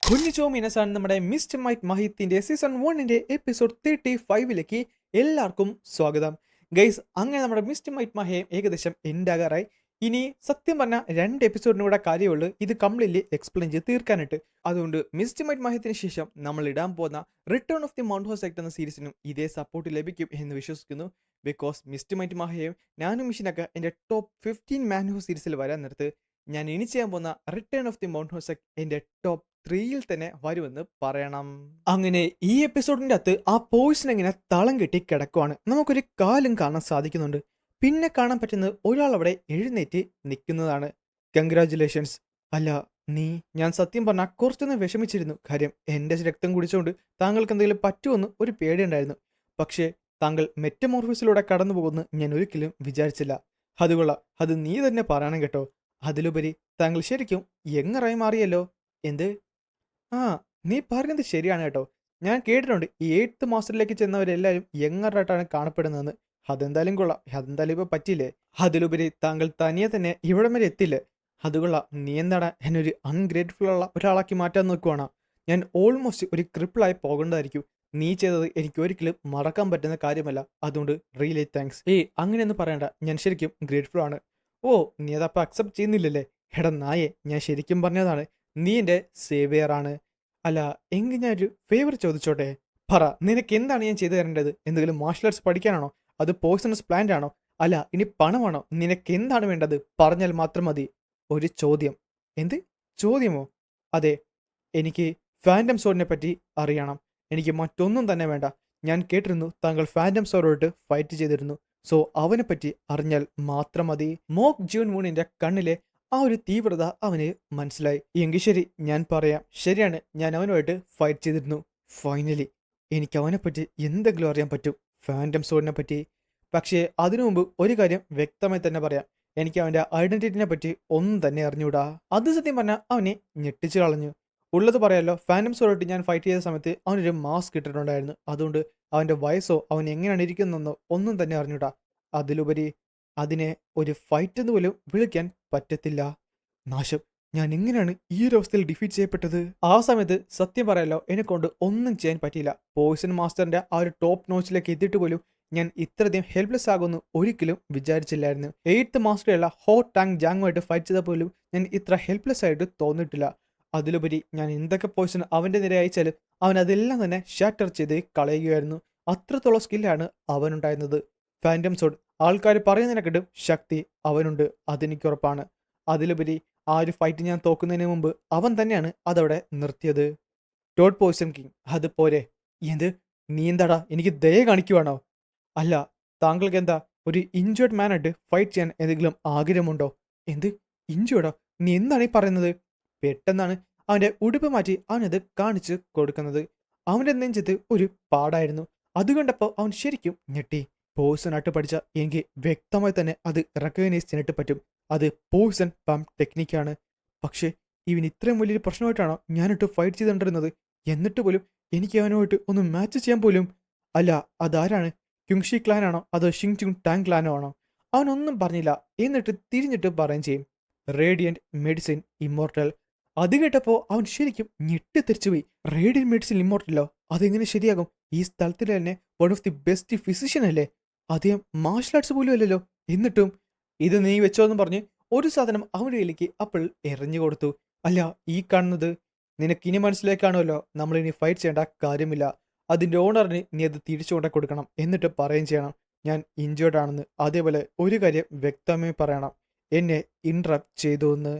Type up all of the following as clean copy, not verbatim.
കൊന്നിച്ചോ മിനസാണ് നമ്മുടെ mister might മഹിത്തിന്റെ season 1 episode 35ലേക്ക് എല്ലാവർക്കും സ്വാഗതം. ഗൈസ്, അങ്ങനെ നമ്മുടെ മിസ്റ്റർ മൈറ്റ് മഹയും ഏകദേശം എൻഡ് ആകാറായി. ഇനി സത്യം പറഞ്ഞാൽ 2 എപ്പിസോഡിനും കൂടെ കാര്യമുള്ളൂ ഇത് കംപ്ലീറ്റ്ലി എക്സ്പ്ലെയിൻ ചെയ്ത് തീർക്കാനായിട്ട്. അതുകൊണ്ട് മിസ്റ്റർ മൈറ്റ് മഹത്തിന് ശേഷം നമ്മൾ ഇടാൻ പോകുന്ന റിട്ടേൺ ഓഫ് ദി മൗണ്ട് ഹോസെക്ട് എന്ന സീരീസിനും ഇതേ സപ്പോർട്ട് ലഭിക്കും എന്ന് വിശ്വസിക്കുന്നു. ബിക്കോസ് മിസ്റ്റർ മൈറ്റ് മഹയും ഞാനും മിഷിനൊക്കെ എൻ്റെ ടോപ്പ് 15 മാൻഹോ സീരീസിൽ വരാൻ നേരത്ത് ഞാൻ ഇനി ചെയ്യാൻ പോകുന്ന റിട്ടേൺ ഓഫ് ദി മൗണ്ട് ഹോസെക്ട് എൻ്റെ ടോപ്പ് 3യിൽ തന്നെ വരുമെന്ന് പറയണം. അങ്ങനെ ഈ എപ്പിസോഡിന്റെ അകത്ത് ആ പോയിസൺ ഇങ്ങനെ തളം കെട്ടി കിടക്കുവാണ്. നമുക്കൊരു കാലും കാണാൻ സാധിക്കുന്നുണ്ട്. പിന്നെ കാണാൻ പറ്റുന്നത് ഒരാൾ അവിടെ എഴുന്നേറ്റ് നിൽക്കുന്നതാണ്. കൺഗ്രാജുലേഷൻസ്. അല്ല, ഞാൻ സത്യം പറഞ്ഞാൽ കുറച്ചൊന്ന് വിഷമിച്ചിരുന്നു. കാര്യം എൻ്റെ രക്തം കുടിച്ചുകൊണ്ട് താങ്കൾക്ക് എന്തെങ്കിലും പറ്റുമെന്ന് ഒരു പേടിയുണ്ടായിരുന്നു. പക്ഷേ താങ്കൾ മെറ്റമോർഫിസിലൂടെ കടന്നു പോകുമെന്ന് ഞാൻ ഒരിക്കലും വിചാരിച്ചില്ല. അതുകൊള്ളാം, അത് നീ തന്നെ പറയണം കേട്ടോ. അതിലുപരി താങ്കൾ ശരിക്കും യങ്ങറായി മാറിയല്ലോ. എന്ത്? ആ, നീ പറഞ്ഞത് ശരിയാണ് കേട്ടോ. ഞാൻ കേട്ടിട്ടുണ്ട് ഈ 8th മാസ്റ്ററിലേക്ക് ചെന്നവരെല്ലാവരും യങ്ങറായിട്ടാണ് കാണപ്പെടുന്നതെന്ന്. അതെന്തായാലും കൊള്ളാം. അതെന്തായാലും ഇപ്പോൾ പറ്റിയില്ലേ. അതിലുപരി താങ്കൾ തനിയെ തന്നെ ഇവിടം വരെ എത്തില്ലേ. അതുകൊള്ളാം. നീ എന്താണ് എന്നെ ഒരു അൺഗ്രേറ്റ്ഫുൾ ഉള്ള ഒരാളാക്കി മാറ്റാൻ നോക്കുവാണോ? ഞാൻ ഓൾമോസ്റ്റ് ഒരു ക്രിപ്പിളായി പോകേണ്ടതായിരിക്കും. നീ ചെയ്തത് എനിക്ക് ഒരിക്കലും മറക്കാൻ പറ്റുന്ന കാര്യമല്ല. അതുകൊണ്ട് റിയലി താങ്ക്സ്. അങ്ങനെയൊന്നും പറയണ്ട. ഞാൻ ശരിക്കും ഗ്രേറ്റ്ഫുൾ ആണ്. ഓ, നീ അതപ്പോൾ അക്സെപ്റ്റ് ചെയ്യുന്നില്ലല്ലേ? എടാ നായെ, ഞാൻ ശരിക്കും പറഞ്ഞതാണ്. നീ എൻ്റെ സേവിയറാണ്. അല്ല, എങ്കിൽ ഞാനൊരു ഫേവർ ചോദിച്ചോട്ടെ? പറ, നിനക്ക് എന്താണ് ഞാൻ ചെയ്തു തരേണ്ടത്? എന്തെങ്കിലും മാർഷൽ ആർട്സ് പഠിക്കാനാണോ? അത് പോയ്സണസ് പ്ലാന്റ് ആണോ? അല്ല, ഇനി പണമാണോ? നിനക്ക് എന്താണ് വേണ്ടത്? പറഞ്ഞാൽ മാത്രം മതി. ഒരു ചോദ്യം. എന്ത് ചോദ്യമോ? അതെ, എനിക്ക് ഫാൻറ്റം സോഡിനെ പറ്റി അറിയണം. എനിക്ക് മറ്റൊന്നും തന്നെ വേണ്ട. ഞാൻ കേട്ടിരുന്നു താങ്കൾ ഫാൻറ്റം സോഡോട്ട് ഫൈറ്റ് ചെയ്തിരുന്നു. സോ അവനെപ്പറ്റി അറിഞ്ഞാൽ മാത്രം മതി. മോക്ക് ജൂൺ മൂണിന്റെ കണ്ണിലെ ആ ഒരു തീവ്രത അവന് മനസ്സിലായി. എങ്കിൽ ശരി, ഞാൻ പറയാം. ശരിയാണ്, ഞാൻ അവനുമായിട്ട് ഫൈറ്റ് ചെയ്തിരുന്നു. ഫൈനലി എനിക്ക് അവനെപ്പറ്റി എന്തെങ്കിലും അറിയാൻ പറ്റും, ഫാൻറ്റം സോഡിനെ പറ്റി. പക്ഷേ അതിനു മുമ്പ് ഒരു കാര്യം വ്യക്തമായി തന്നെ പറയാം. എനിക്ക് അവൻ്റെ ഐഡന്റിറ്റിനെ പറ്റി ഒന്നും തന്നെ അറിഞ്ഞൂടാ. അത് സത്യം പറഞ്ഞാൽ അവനെ ഞെട്ടിച്ചു കളഞ്ഞു. ഉള്ളത് പറയാലോ, ഫാൻറ്റം സോഡായിട്ട് ഞാൻ ഫൈറ്റ് ചെയ്ത സമയത്ത് അവനൊരു മാസ്ക് ഇട്ടിട്ടുണ്ടായിരുന്നു. അതുകൊണ്ട് അവൻ്റെ വയസ്സോ അവൻ എങ്ങനെയാണ് ഇരിക്കുന്നതെന്നോ ഒന്നും തന്നെ അറിഞ്ഞൂടാ. അതിലുപരി അതിനെ ഒരു ഫൈറ്റ് എന്ന് പോലും വിളിക്കാൻ പറ്റത്തില്ല. നാശം, ഞാൻ എങ്ങനെയാണ് ഈ ഒരു അവസ്ഥയിൽ ഡിഫീറ്റ് ചെയ്യപ്പെട്ടത്? ആ സമയത്ത് സത്യം പറയാലോ, എന്നെക്കൊണ്ട് ഒന്നും ചെയ്യാൻ പറ്റിയില്ല. പോയിസൺ മാസ്റ്ററിന്റെ ആ ഒരു ടോപ്പ് നോച്ചിലേക്ക് എത്തിയിട്ട് പോലും ഞാൻ ഇത്രയധികം ഹെൽപ്ലെസ് ആകുമെന്ന് ഒരിക്കലും വിചാരിച്ചില്ലായിരുന്നു. 8th മാസ്റ്ററുള്ള ഹോട്ട് ടാങ്ക് ജാങ്ങുമായിട്ട് ഫൈറ്റ് ചെയ്താൽ പോലും ഞാൻ ഇത്ര ഹെൽപ്ലെസ് ആയിട്ട് തോന്നിയിട്ടില്ല. അതിലുപരി ഞാൻ എന്തൊക്കെ പോയിസൺ അവൻ്റെ നേരെ അയച്ചാലും അവൻ അതെല്ലാം തന്നെ ഷാറ്റർ ചെയ്ത് കളയുകയായിരുന്നു. അത്രത്തോളം സ്കില്ലാണ് അവനുണ്ടായിരുന്നത്. ഫാൻറ്റം സോഡ് ആൾക്കാർ പറയുന്നതിനെക്കാട്ടും ശക്തി അവനുണ്ട്, അതെനിക്ക് ഉറപ്പാണ്. അതിലുപരി ആ ഒരു ഫൈറ്റ് ഞാൻ തോക്കുന്നതിന് മുമ്പ് അവൻ തന്നെയാണ് അതവിടെ നിർത്തിയത്. ടോഡ് പോയ്സൺ കിങ്, അത് പോരെ? എന്ത്? നീ എന്താടാ എനിക്ക് ദയ കാണിക്കുവാണോ? അല്ല, താങ്കൾക്ക് എന്താ ഒരു ഇഞ്ചേർഡ് മാനായിട്ട് ഫൈറ്റ് ചെയ്യാൻ എന്തെങ്കിലും ആഗ്രഹമുണ്ടോ? എന്ത് ഇഞ്ചേർഡോ? നീ എന്താണ് ഈ പറയുന്നത്? പെട്ടെന്നാണ് അവൻ്റെ ഉടുപ്പ് മാറ്റി അവനത് കാണിച്ച് കൊടുക്കുന്നത്. അവൻ്റെ നെഞ്ചത്ത് ഒരു പാടായിരുന്നു. അത് കണ്ടപ്പോൾ അവൻ ശരിക്കും ഞെട്ടി. പോയ്സൺ പഠിച്ച എനിക്ക് വ്യക്തമായി തന്നെ അത് റെക്കഗ്നൈസ് ചെയ്യാനായിട്ട് പറ്റും. അത് പോയ്സൺ പമ്പ് ടെക്നിക്കാണ്. പക്ഷേ ഇവൻ ഇത്രയും വലിയൊരു പ്രശ്നമായിട്ടാണോ ഞാനിട്ട് ഫൈറ്റ് ചെയ്തുകൊണ്ടിരുന്നത്? എന്നിട്ട് പോലും എനിക്ക് അവനുമായിട്ട് ഒന്ന് മാച്ച് ചെയ്യാൻ പോലും. അല്ല, അതാരാണ്? ക്യുങ്ഷി ക്ലാനാണോ അതോ ഷിങ് ചുങ് ടാങ് ക്ലാനോ ആണോ? അവനൊന്നും പറഞ്ഞില്ല. എന്നിട്ട് തിരിഞ്ഞിട്ട് പറയുകയും ചെയ്യും, റേഡിയൻറ്റ് മെഡിസിൻ ഇമ്മോർട്ടൽ. അത് കേട്ടപ്പോൾ അവൻ ശരിക്കും ഞെട്ടിത്തെറിച്ചുപോയി. Radiant medicine ഇമ്മോർട്ടലോ? അതെങ്ങനെ ശരിയാകും? ഈ സ്ഥലത്തിൽ തന്നെ one of the best physician അല്ലേ? അദ്ദേഹം മാർഷൽ ആർട്സ് പോലും അല്ലല്ലോ. എന്നിട്ടും ഇത് നീ വെച്ചോന്ന് പറഞ്ഞ് ഒരു സാധനം അവൻ്റെ കയ്യിലേക്ക് അപ്പോൾ എറിഞ്ഞു കൊടുത്തു. അല്ല, ഈ കാണുന്നത് നിനക്കിനി മനസ്സിലേക്ക് കാണുമല്ലോ, നമ്മളിനി ഫൈറ്റ് ചെയ്യേണ്ട കാര്യമില്ല. അതിൻ്റെ ഓണറിന് നീ അത് തിരിച്ചു കൊണ്ടു കൊടുക്കണം. എന്നിട്ട് പറയുകയും ചെയ്യണം ഞാൻ ഇഞ്ചേർഡ് ആണെന്ന്. അതേപോലെ ഒരു കാര്യം വ്യക്തമായി പറയണം, എന്നെ ഇൻട്രപ്റ്റ് ചെയ്തു എന്ന്.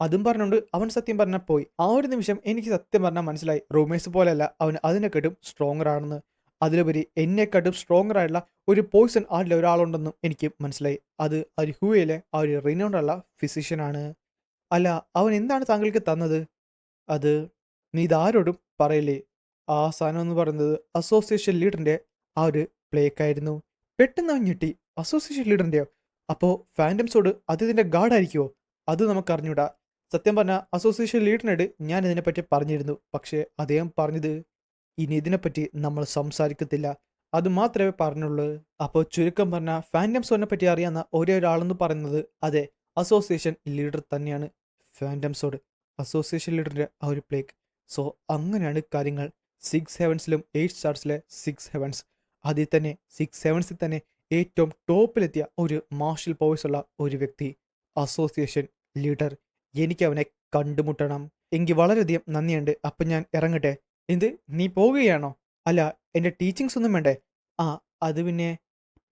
അതും പറഞ്ഞുകൊണ്ട് അവൻ സത്യം പറഞ്ഞാൽ പോയി. ആ ഒരു നിമിഷം എനിക്ക് സത്യം പറഞ്ഞാൽ മനസ്സിലായി, റൂമേഴ്സ് പോലെയല്ല അവൻ അതിനെക്കാട്ടും സ്ട്രോങ്ങർ ആണെന്ന്. അതിലുപരി എന്നെക്കാട്ടും സ്ട്രോങ്ങർ ആയിട്ടുള്ള ഒരു പോയ്സൺ ആയിട്ടുള്ള ഒരാളുണ്ടെന്നും എനിക്ക് മനസ്സിലായി. അത് ഹുവയിലെ ആ ഒരു റിനൗണ്ടുള്ള ഫിസിഷ്യനാണ്. അല്ല, അവൻ എന്താണ് താങ്കൾക്ക് തന്നത്? അത് നീ ഇതാരോടും പറയില്ലേ. ആ സാധനം എന്ന് പറയുന്നത് അസോസിയേഷൻ ലീഡറിൻ്റെ ആ ഒരു പ്ലേക്കായിരുന്നു. പെട്ടെന്ന് അവൻ ഞെട്ടി. അസോസിയേഷൻ ലീഡറിൻ്റെയോ? അപ്പോൾ ഫാൻറ്റം സോഡ് അതിൻ്റെ ഗാർഡായിരിക്കുമോ? അത് നമുക്കറിഞ്ഞൂടാ. സത്യം പറഞ്ഞാൽ അസോസിയേഷൻ ലീഡറിനോട് ഞാൻ ഇതിനെപ്പറ്റി പറഞ്ഞിരുന്നു. പക്ഷേ അദ്ദേഹം പറഞ്ഞത് ഇനി ഇതിനെപ്പറ്റി നമ്മൾ സംസാരിക്കത്തില്ല, അത് മാത്രമേ പറഞ്ഞുള്ളൂ. അപ്പോൾ ചുരുക്കം പറഞ്ഞാൽ ഫാൻറ്റം സോഡിനെ പറ്റി അറിയാവുന്ന ഒരേ ഒരാളെന്ന് പറയുന്നത് അതെ, അസോസിയേഷൻ ലീഡർ തന്നെയാണ്. ഫാൻറ്റം സോഡ് അസോസിയേഷൻ ലീഡറിൻ്റെ ആ ഒരു പ്ലേക്ക്. സോ അങ്ങനെയാണ് കാര്യങ്ങൾ. 6 ഹെവൻസിലും 8 സ്റ്റാർസിലെ 6 ഹെവൻസ്, അതിൽ തന്നെ 6 ഹെവൻസിൽ തന്നെ ഏറ്റവും ടോപ്പിലെത്തിയ ഒരു മാർഷൽ പവേഴ്സ് ഉള്ള ഒരു വ്യക്തി, അസോസിയേഷൻ ലീഡർ. എനിക്ക് അവനെ കണ്ടുമുട്ടണം. എങ്കിൽ വളരെയധികം നന്ദിയുണ്ട്. അപ്പം ഞാൻ ഇറങ്ങട്ടെ. എന്ത്, നീ പോവുകയാണോ? അല്ല, എൻ്റെ ടീച്ചിങ്സ് ഒന്നും വേണ്ടേ? ആ, അത് പിന്നെ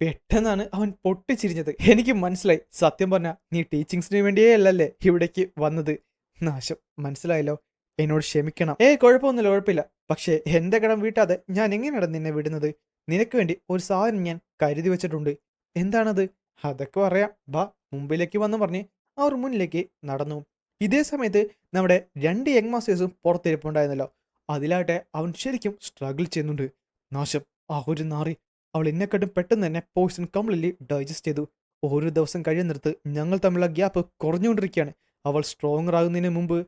പെട്ടെന്നാണ് അവൻ പൊട്ടിച്ചിരിഞ്ഞത്. എനിക്ക് മനസ്സിലായി, സത്യം പറഞ്ഞാൽ നീ ടീച്ചിങ്സിന് വേണ്ടിയേ അല്ലല്ലേ ഇവിടേക്ക് വന്നത്. നാശം, മനസ്സിലായല്ലോ. എന്നോട് ക്ഷമിക്കണം. കുഴപ്പമൊന്നുമില്ല, കുഴപ്പമില്ല. പക്ഷേ എൻ്റെ കടം വീട്ടാതെ ഞാൻ എങ്ങനെയാണ് നിന്നെ വിടുന്നത്? നിനക്ക് വേണ്ടി ഒരു സാധനം ഞാൻ കരുതി വെച്ചിട്ടുണ്ട്. എന്താണത്? അതൊക്കെ പറയാം, വാ മുമ്പിലേക്ക് വന്ന് പറഞ്ഞ് അവർ മുന്നിലേക്ക് നടന്നു. ഇതേ സമയത്ത് നമ്മുടെ 2 യങ് മാസ്റ്റേഴ്സും പുറത്തിരിപ്പുണ്ടായിരുന്നല്ലോ. അതിലാട്ടെ അവൻ ശരിക്കും സ്ട്രഗിൾ ചെയ്യുന്നുണ്ട്. നാശം, ആ ഒരു നാറി, അവൾ എന്നെക്കാട്ടും പെട്ടെന്ന് തന്നെ പോയിസൺ കംപ്ലീറ്റ്ലി ഡൈജസ്റ്റ് ചെയ്തു. ഓരോ ദിവസം കഴിയുന്നിടത്ത് ഞങ്ങൾ തമ്മിലുള്ള ഗ്യാപ്പ് കുറഞ്ഞുകൊണ്ടിരിക്കുകയാണ്. അവൾ സ്ട്രോങ്ങർ ആകുന്നതിന് മുമ്പ്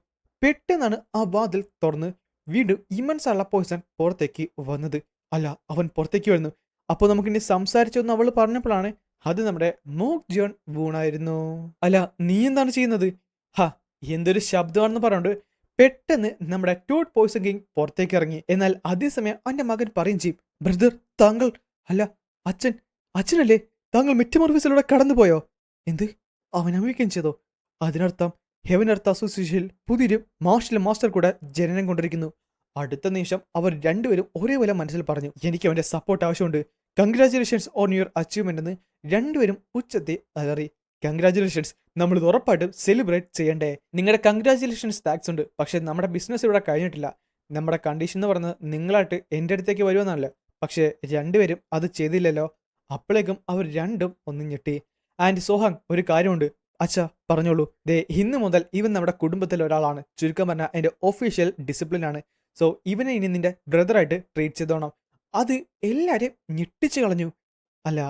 പെട്ടെന്നാണ് ആ വാതിൽ തുറന്ന് വീണ്ടും ഇമൻസ് ആയുള്ള പോയിസൺ പുറത്തേക്ക് വന്നത്. അല്ല, അവൻ പുറത്തേക്ക് വരുന്നു. അപ്പോൾ നമുക്കിനി സംസാരിച്ചൊന്ന് അവൾ പറഞ്ഞപ്പോഴാണ് അത് നമ്മുടെ മോക് ജോൺ വൂണായിരുന്നു. അല്ല, നീ എന്താണ് ചെയ്യുന്നത്? ഹാ, എന്തൊരു ശബ്ദമാണെന്ന് പറഞ്ഞുകൊണ്ട് പെട്ടെന്ന് നമ്മുടെ ടൂട്ട് പോയിസൺ കിങ് പുറത്തേക്ക് ഇറങ്ങി. എന്നാൽ അതേസമയം അവന്റെ മകൻ പറയും ചെയ്യും, ബ്രദർ, താങ്കൾ, അല്ല അച്ഛനല്ലേ, താങ്കൾ മെറ്റമോർഫിസിലൂടെ കടന്നുപോയോ? എന്ത്, അവൻ അമേരിക്കൻ ചെയ്തോ? അതിനർത്ഥം ഹെവൻ എർത്ത് അസോസിയേഷനിൽ പുതിയൊരു മാർഷൽ മാസ്റ്റർ കൂടെ ജനനം കൊണ്ടിരിക്കുന്നു. അടുത്ത നിമിഷം അവർ രണ്ടുപേരും ഒരേപോലെ മനസ്സിൽ പറഞ്ഞു, എനിക്ക് അവന്റെ സപ്പോർട്ട് ആവശ്യമുണ്ട്. കൺഗ്രാചുലേഷൻസ് ഓൺ യുവർ അച്ചീവ്മെന്റ് എന്ന് രണ്ടുപേരും ഉച്ചത്തെ അലറി. കൺഗ്രാചുലേഷൻസ്, നമ്മൾ ഇത് ഉറപ്പായിട്ടും സെലിബ്രേറ്റ് ചെയ്യണ്ടേ? നിങ്ങളുടെ കൺഗ്രാചുലേഷൻസ് താങ്ക്സ് ഉണ്ട്, പക്ഷെ നമ്മുടെ ബിസിനസ് ഇവിടെ കഴിഞ്ഞിട്ടില്ല. നമ്മുടെ കണ്ടീഷൻ എന്ന് പറഞ്ഞത് നിങ്ങളായിട്ട് എൻ്റെ അടുത്തേക്ക് വരുമെന്നല്ല. പക്ഷേ രണ്ടുപേരും അത് ചെയ്തില്ലല്ലോ. അപ്പോഴേക്കും അവർ രണ്ടും ഒന്ന് ഞെട്ടി. ആൻഡ് സോഹാങ്, ഒരു കാര്യമുണ്ട്. അച്ഛാ, പറഞ്ഞോളൂ. ദേ, ഇന്ന് മുതൽ ഇവൻ നമ്മുടെ കുടുംബത്തിലെ ഒരാളാണ്. ചുരുക്കം പറഞ്ഞാൽ എൻ്റെ ഒഫീഷ്യൽ ഡിസിപ്ലിൻ ആണ്. സോ ഇവനെ ഇനി നിന്റെ ബ്രദറായിട്ട് ട്രീറ്റ് ചെയ്തോണം. അത് എല്ലാവരെയും ഞെട്ടിച്ചു കളഞ്ഞു. അല്ല,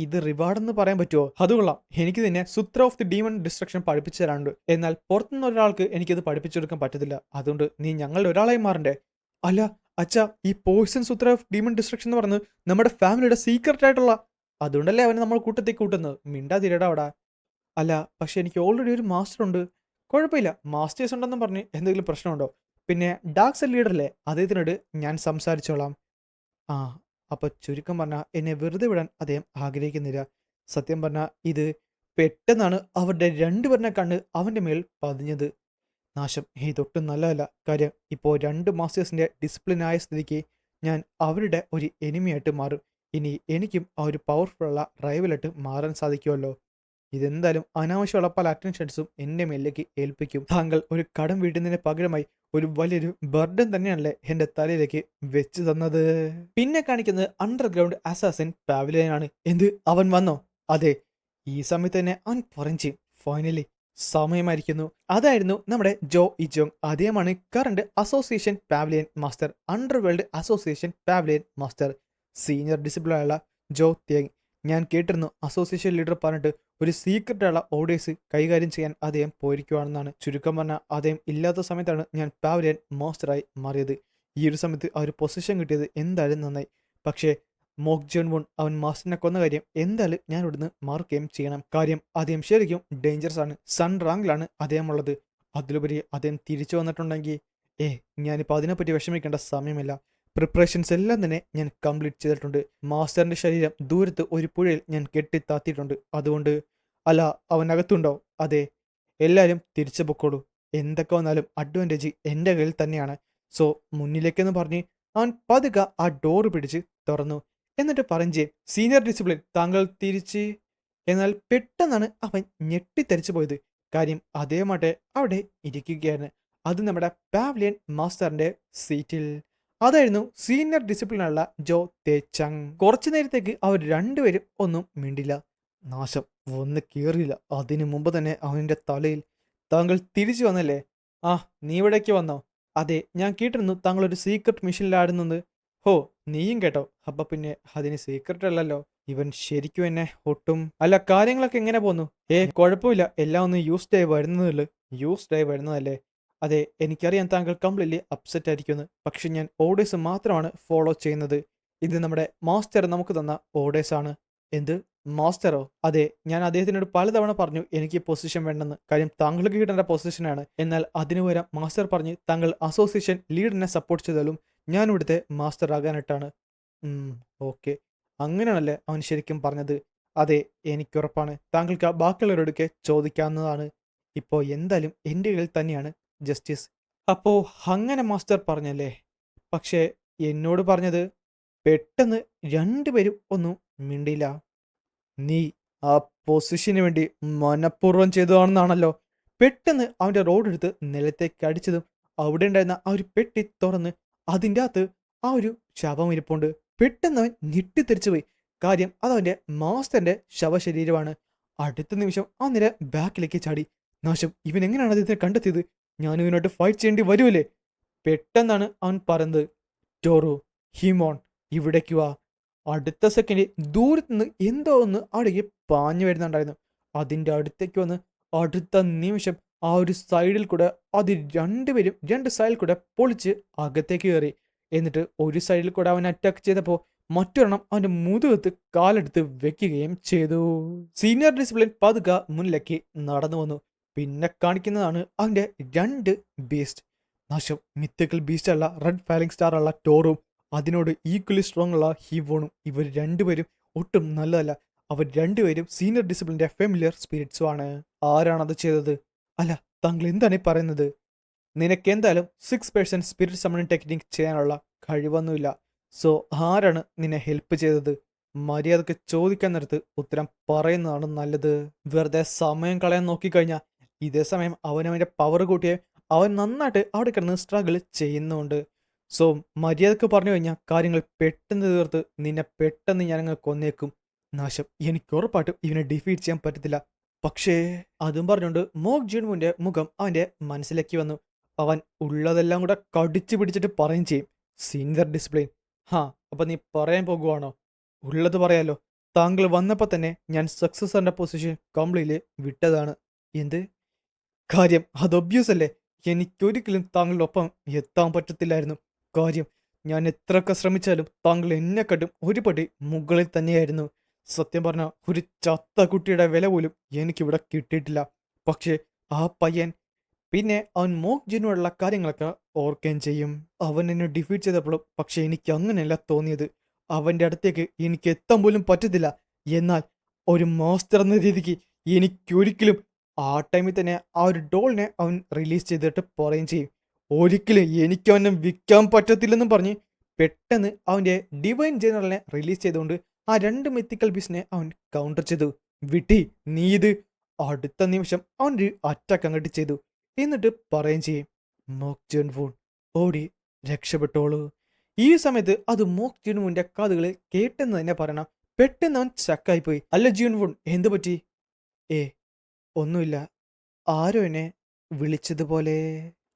ഇത് റിവാർഡെന്ന് പറയാൻ പറ്റുമോ? അത് കൊള്ളാം. എനിക്ക് നിന്നെ സുത്ര ഓഫ് ദി ഡീമൺ ഡിസ്ട്രക്ഷൻ പഠിപ്പിച്ചു തരാനുണ്ട്. എന്നാൽ പുറത്തുനിന്ന് ഒരാൾക്ക് എനിക്കത് പഠിപ്പിച്ചു കൊടുക്കാൻ പറ്റത്തില്ല. അതുകൊണ്ട് നീ ഞങ്ങളുടെ ഒരാളായി മാറണ്ടേ? അല്ല അച്ഛാ, ഈ പോയിസൺ സുത്ര ഓഫ് ഡീമൺ ഡിസ്ട്രക്ഷൻ എന്ന് പറയുന്നത് നമ്മുടെ ഫാമിലിയുടെ സീക്രട്ട് ആയിട്ടുള്ള, അതുകൊണ്ടല്ലേ അവനെ നമ്മൾ കൂട്ടത്തിൽ കൂട്ടുന്നത്. മിണ്ടാതിരടാ അവിടെ. അല്ല, പക്ഷെ എനിക്ക് ഓൾറെഡി ഒരു മാസ്റ്റർ ഉണ്ട്. കുഴപ്പമില്ല, മാസ്റ്റേഴ്സ് ഉണ്ടെന്നും പറഞ്ഞ് എന്തെങ്കിലും പ്രശ്നമുണ്ടോ? പിന്നെ ഡാർക്ക് സെൽ ലീഡറല്ലേ, അദ്ദേഹത്തിനോട് ഞാൻ സംസാരിച്ചോളാം. ആ, അപ്പൊ ചുരുക്കം പറഞ്ഞാൽ എന്നെ വെറുതെ വിടാൻ അദ്ദേഹം ആഗ്രഹിക്കുന്നില്ല. സത്യം പറഞ്ഞാൽ ഇത് പെട്ടെന്നാണ് അവരുടെ രണ്ടുപേരുടെ കണ്ണ് അവന്റെ മേൽ പതിഞ്ഞത്. നാശം, ഇതൊട്ടും നല്ലതല്ല. കാര്യം ഇപ്പോൾ 2 മാസ്റ്റേഴ്സിന്റെ ഡിസിപ്ലിൻ ആയ സ്ഥിതിക്ക് ഞാൻ അവരുടെ ഒരു എനിമിയായിട്ട് മാറും. ഇനി എനിക്കും ആ ഒരു പവർഫുള്ള റൈവലായിട്ട് മാറാൻ സാധിക്കുമല്ലോ. ഇതെന്തായാലും അനാവശ്യമുള്ള പല അറ്റൻഷൻസും എൻ്റെ മേലിലേക്ക് ഏൽപ്പിക്കും. താങ്കൾ ഒരു കടം വീട്ടുന്നതിന് പകരമായി ഒരു വലിയൊരു ബർഡൻ തന്നെയാണല്ലേ എൻ്റെ തലയിലേക്ക് വെച്ച് തന്നത്. പിന്നെ കാണിക്കുന്നത് അണ്ടർഗ്രൗണ്ട് അസാസിൻ പാവിലിയനാണ്. എന്ത്, അവൻ വന്നോ? അതെ, ഈ സമയത്ത് തന്നെ അവൻ പറഞ്ഞു, ഫൈനലി സമയമായിരിക്കുന്നു. അതായിരുന്നു നമ്മുടെ ജോ ഇജോങ്. അദ്ദേഹമാണ് current association pavilion master, underworld association pavilion master. Senior ഡിസിപ്ലിനായുള്ള ജോ ത്യേങ്. ഞാൻ കേട്ടിരുന്നു അസോസിയേഷൻ ലീഡർ പറഞ്ഞിട്ട് ഒരു സീക്രട്ടുള്ള ഓർഡേഴ്സ് കൈകാര്യം ചെയ്യാൻ അദ്ദേഹം പോയിരിക്കുവാണെന്നാണ്. ചുരുക്കം പറഞ്ഞാൽ അദ്ദേഹം ഇല്ലാത്ത സമയത്താണ് ഞാൻ പാവിലിയൻ മാസ്റ്ററായി മാറിയത്. ഈ ഒരു സമയത്ത് ആ ഒരു പൊസിഷൻ കിട്ടിയത് എന്തായാലും നന്നായി. പക്ഷേ മോക് ജോൺ വോൺ അവൻ മാസ്റ്ററിനെ കൊന്ന കാര്യം എന്തായാലും ഞാൻ ഇവിടുന്ന് മാറുകയും ചെയ്യണം. കാര്യം അദ്ദേഹം ശരിക്കും ഡേഞ്ചറസ് ആണ്. സൺ റാങ്കിലാണ് അദ്ദേഹം ഉള്ളത്. അതിലുപരി അദ്ദേഹം തിരിച്ചു വന്നിട്ടുണ്ടെങ്കിൽ ഞാനിപ്പോൾ അതിനെപ്പറ്റി വിഷമിക്കേണ്ട സമയമില്ല. പ്രിപ്പറേഷൻസ് എല്ലാം തന്നെ ഞാൻ കംപ്ലീറ്റ് ചെയ്തിട്ടുണ്ട്. മാസ്റ്ററിന്റെ ശരീരം ദൂരത്ത് ഒരു പുഴയിൽ ഞാൻ കെട്ടിത്താത്തിയിട്ടുണ്ട്. അതുകൊണ്ട് അല്ല, അവനകത്തുണ്ടോ? അതെ, എല്ലാവരും തിരിച്ചു പൊക്കോളൂ. എന്തൊക്കെ വന്നാലും അഡ്വാൻറ്റേജ് എൻ്റെ കയ്യിൽ തന്നെയാണ്. സോ മുന്നിലേക്കെന്ന് പറഞ്ഞ് അവൻ പതുക്കെ ആ ഡോറ് പിടിച്ച് തുറന്നു. എന്നിട്ട് പറഞ്ഞേ, സീനിയർ ഡിസിപ്ലിൻ, താങ്കൾ തിരിച്ച്. എന്നാൽ പെട്ടെന്നാണ് അവൻ ഞെട്ടിത്തെറിച്ചു പോയത്. കാര്യം അതേമാട്ടെ അവിടെ ഇരിക്കുകയാണ്. അത് നമ്മുടെ പാവലിയൻ മാസ്റ്ററിന്റെ സീറ്റിൽ. അതായിരുന്നു സീനിയർ ഡിസിപ്ലിനുള്ള ജോ തേ ചങ്. കുറച്ചു നേരത്തേക്ക് അവർ രണ്ടുപേരും ഒന്നും മിണ്ടില്ല. നാശം, ഒന്ന് കയറിയില്ല. അതിനു മുമ്പ് തന്നെ അവൻ്റെ തലയിൽ, താങ്കൾ തിരിച്ചു വന്നല്ലേ? ആ, നീ ഇവിടേക്ക് വന്നോ? അതെ, ഞാൻ കേട്ടിരുന്നു താങ്കൾ ഒരു സീക്രട്ട് മിഷനിലാടുന്നത്. ഹോ, നീയും കേട്ടോ? അപ്പൊ പിന്നെ അതിന് സീക്രട്ട് അല്ലല്ലോ. ഇവൻ ശരിക്കും എന്നെ ഒട്ടും. അല്ല, കാര്യങ്ങളൊക്കെ എങ്ങനെ പോന്നു? കുഴപ്പമില്ല, എല്ലാം ഒന്ന് യൂസ്ഡ് ആയി വരുന്നതല്ലേ. യൂസ്ഡ് ആയി വരുന്നതല്ലേ? അതെ, എനിക്കറിയാം താങ്കൾ കംപ്ലീറ്റ്ലി അപ്സെറ്റ് ആയിരിക്കുമെന്ന്. പക്ഷെ ഞാൻ ഓർഡേഴ്സ് മാത്രമാണ് ഫോളോ ചെയ്യുന്നത്. ഇത് നമ്മുടെ മാസ്റ്റർ നമുക്ക് തന്ന ഓർഡേഴ്സാണ്. എന്ത്, മാസ്റ്ററോ? അതെ, ഞാൻ അദ്ദേഹത്തിനോട് പലതവണ പറഞ്ഞു എനിക്ക് ഈ പൊസിഷൻ വേണ്ടെന്ന്. കാര്യം താങ്കൾക്ക് കിട്ടേണ്ട പൊസിഷനാണ്. എന്നാൽ അതിനു പകരം മാസ്റ്റർ പറഞ്ഞ് താങ്കൾ അസോസിയേഷൻ ലീഡറിനെ സപ്പോർട്ട് ചെയ്താലും ഞാൻ ഇവിടുത്തെ മാസ്റ്റർ ആകാനായിട്ടാണ്. ഓക്കെ. അങ്ങനെയാണല്ലേ അവൻ ശരിക്കും പറഞ്ഞത്? അതെ, എനിക്കുറപ്പാണ്. താങ്കൾക്ക് ബാക്കിയുള്ളവരോടൊക്കെ ചോദിക്കാവുന്നതാണ്. ഇപ്പോൾ എന്തായാലും എൻ്റെ കയ്യിൽ തന്നെയാണ് ജസ്റ്റിസ്. അപ്പോ അങ്ങനെ മാസ്റ്റർ പറഞ്ഞല്ലേ? പക്ഷേ എന്നോട് പറഞ്ഞത് പെട്ടെന്ന് രണ്ടുപേരും ഒന്നും മിണ്ടില്ല. നീ ആ പൊസിഷന് വേണ്ടി മനഃപൂർവ്വം ചെയ്തതാണെന്നാണല്ലോ. പെട്ടെന്ന് അവന്റെ റോഡെടുത്ത് നിലത്തേക്ക് അടിച്ചതും അവിടെ ഉണ്ടായിരുന്ന ആ ഒരു പെട്ടി തുറന്ന് അതിൻ്റെ അകത്ത് ആ ഒരു ശവം ഇരിപ്പുണ്ട്. പെട്ടെന്ന് അവൻ ഞെട്ടിത്തെറിച്ചു പോയി. കാര്യം അതവന്റെ മാസ്റ്ററിന്റെ ശവശരീരമാണ്. അടുത്ത നിമിഷം ആ നിര ബാക്കിലേക്ക് ചാടി. നാശം, ഇവൻ എങ്ങനെയാണ് അദ്ദേഹത്തെ കണ്ടെത്തിയത്? ഞാൻ ഇവനോട്ട് ഫൈറ്റ് ചെയ്യേണ്ടി വരുമല്ലേ? പെട്ടെന്നാണ് അവൻ പറയുന്നത്, ടോറോ, ഹിമോൺ, ഇവിടേക്ക് വാ. അടുത്ത സെക്കൻഡ് ദൂരത്ത് നിന്ന് എന്തോ ഒന്ന് അവിടേക്ക് പാഞ്ഞു വരുന്നുണ്ടായിരുന്നു. അതിൻ്റെ അടുത്തേക്ക് വന്ന് അടുത്ത നിമിഷം ആ ഒരു സൈഡിൽ കൂടെ അത് രണ്ടുപേരും രണ്ട് സൈഡിൽ കൂടെ പൊളിച്ച് അകത്തേക്ക് കയറി. എന്നിട്ട് ഒരു സൈഡിൽ കൂടെ അവൻ അറ്റാക്ക് ചെയ്തപ്പോൾ മറ്റൊരെണ്ണം അവൻ്റെ മുതുകത്ത് കാലെടുത്ത് വെക്കുകയും ചെയ്തു. സീനിയർ ഡിസിപ്ലിൻ പതുക്കെ മുന്നിലേക്ക് നടന്നു വന്നു. പിന്നെ കാണിക്കുന്നതാണ് അവൻ്റെ രണ്ട് ബീസ്റ്റ്. നാശം, മിത്തിക്കൽ ബീസ്റ്റ് അല്ല, റെഡ് ഫാലിംഗ് സ്റ്റാർ അല്ല ടോറും അതിനോട് ഈക്വലി സ്ട്രോങ് ഉള്ള ഹീവോണും. ഇവർ രണ്ടുപേരും ഒട്ടും നല്ലതല്ല. അവർ രണ്ടുപേരും സീനിയർ ഡിസിപ്ലിൻ്റെ ഫെമിലിയർ സ്പിരിറ്റ്സും ആണ്. ആരാണത് ചെയ്തത്? അല്ല, താങ്കൾ എന്താണ് ഈ പറയുന്നത്? നിനക്ക് എന്തായാലും 6% സ്പിരിറ്റ് സമ്മണിങ് ടെക്നിക് ചെയ്യാനുള്ള കഴിവൊന്നുമില്ല. സോ ആരാണ് നിന്നെ ഹെൽപ്പ് ചെയ്തത്? മര്യാദക്ക് ചോദിക്കാൻ നേരത്ത് ഉത്തരം പറയുന്നതാണ് നല്ലത്. വെറുതെ സമയം കളയാൻ നോക്കിക്കഴിഞ്ഞാൽ ഇതേ സമയം അവനവൻ്റെ പവർ കൂട്ടിയെ അവൻ നന്നായിട്ട് അവിടെ കിടന്ന് സ്ട്രഗിൾ ചെയ്യുന്നുണ്ട്. സോ മര്യാദക്ക് പറഞ്ഞു കഴിഞ്ഞാൽ കാര്യങ്ങൾ പെട്ടെന്ന് തീർത്ത് നിന്നെ പെട്ടെന്ന് ഞാനങ്ങ് കൊന്നേക്കും. നാശം, എനിക്ക് ഉറപ്പായിട്ടും ഇവനെ ഡിഫീറ്റ് ചെയ്യാൻ പറ്റത്തില്ല. പക്ഷേ അതും പറഞ്ഞുകൊണ്ട് മോക് ജുൻമുന്റെ മുഖം അവന്റെ മനസ്സിലേക്ക് വന്നു. അവൻ ഉള്ളതെല്ലാം കൂടെ കടിച്ചു പിടിച്ചിട്ട് പറയും ചെയ്യും, സീനിയർ ഡിസിപ്ലിൻ. അപ്പൊ നീ പറയാൻ പോകുവാണോ? ഉള്ളത് പറയാലോ. താങ്കൾ വന്നപ്പോൾ തന്നെ ഞാൻ സക്സസറിന്റെ പൊസിഷൻ കംപ്ലീറ്റ്ലി വിട്ടതാണ്. എന്ത് കാര്യം? അത് ഒബ്വിയസ് അല്ലേ? എനിക്കൊരിക്കലും താങ്കളുടെ ഒപ്പം എത്താൻ പറ്റത്തില്ലായിരുന്നു. കാര്യം, ഞാൻ എത്രയൊക്കെ ശ്രമിച്ചാലും താങ്കൾ എന്നെക്കാട്ടും ഒരു പടി മുകളിൽ തന്നെയായിരുന്നു. സത്യം പറഞ്ഞ ഒരു ചത്ത കുട്ടിയുടെ വില പോലും എനിക്കിവിടെ കിട്ടിയിട്ടില്ല. പക്ഷേ ആ പയ്യൻ, പിന്നെ അവൻ മോക് ജിനോടുള്ള കാര്യങ്ങളൊക്കെ ഓർക്കുകയും ചെയ്യും. അവൻ എന്നെ ഡിഫീറ്റ് ചെയ്തപ്പോഴും പക്ഷെ എനിക്ക് അങ്ങനെയല്ല തോന്നിയത്. അവൻ്റെ അടുത്തേക്ക് എനിക്ക് എത്താൻ പോലും പറ്റത്തില്ല. എന്നാൽ ഒരു മാസ്റ്റർ എന്ന രീതിക്ക് എനിക്കൊരിക്കലും ആ ടൈമിൽ തന്നെ ആ ഒരു ഡോളിനെ അവൻ റിലീസ് ചെയ്തിട്ട് പറയുകയും ചെയ്യും, ഒരിക്കലും എനിക്ക് അവനെ വിൽക്കാൻ പറ്റത്തില്ലെന്നും പറഞ്ഞ് പെട്ടെന്ന് അവൻ്റെ ഡിവൈൻ ജനറലിനെ റിലീസ് ചെയ്തുകൊണ്ട് ആ രണ്ട് മിത്തിക്കൽ ബീസിനെ അവൻ കൗണ്ടർ ചെയ്തു. വിട്ടി, നീ ഇത്. അടുത്ത നിമിഷം അവൻ ഒരു അറ്റാക്ക് അങ്ങോട്ട് ചെയ്തു. എന്നിട്ട് പറയുകയും ചെയ്യും, മോക് ജുൻവൂൺ ഓടി രക്ഷപ്പെട്ടോളൂ. ഈ സമയത്ത് അത് മോക് ജുൻവൂന്റെ കാതുകളിൽ കേട്ടെന്ന് തന്നെ പറയണം. പെട്ടെന്ന് അവൻ ചക്കായിപ്പോയി. അല്ല ജുൻവൂൺ, എന്തു പറ്റി? ഏ ഒന്നുമില്ല, ആരോ എന്നെ വിളിച്ചതുപോലെ.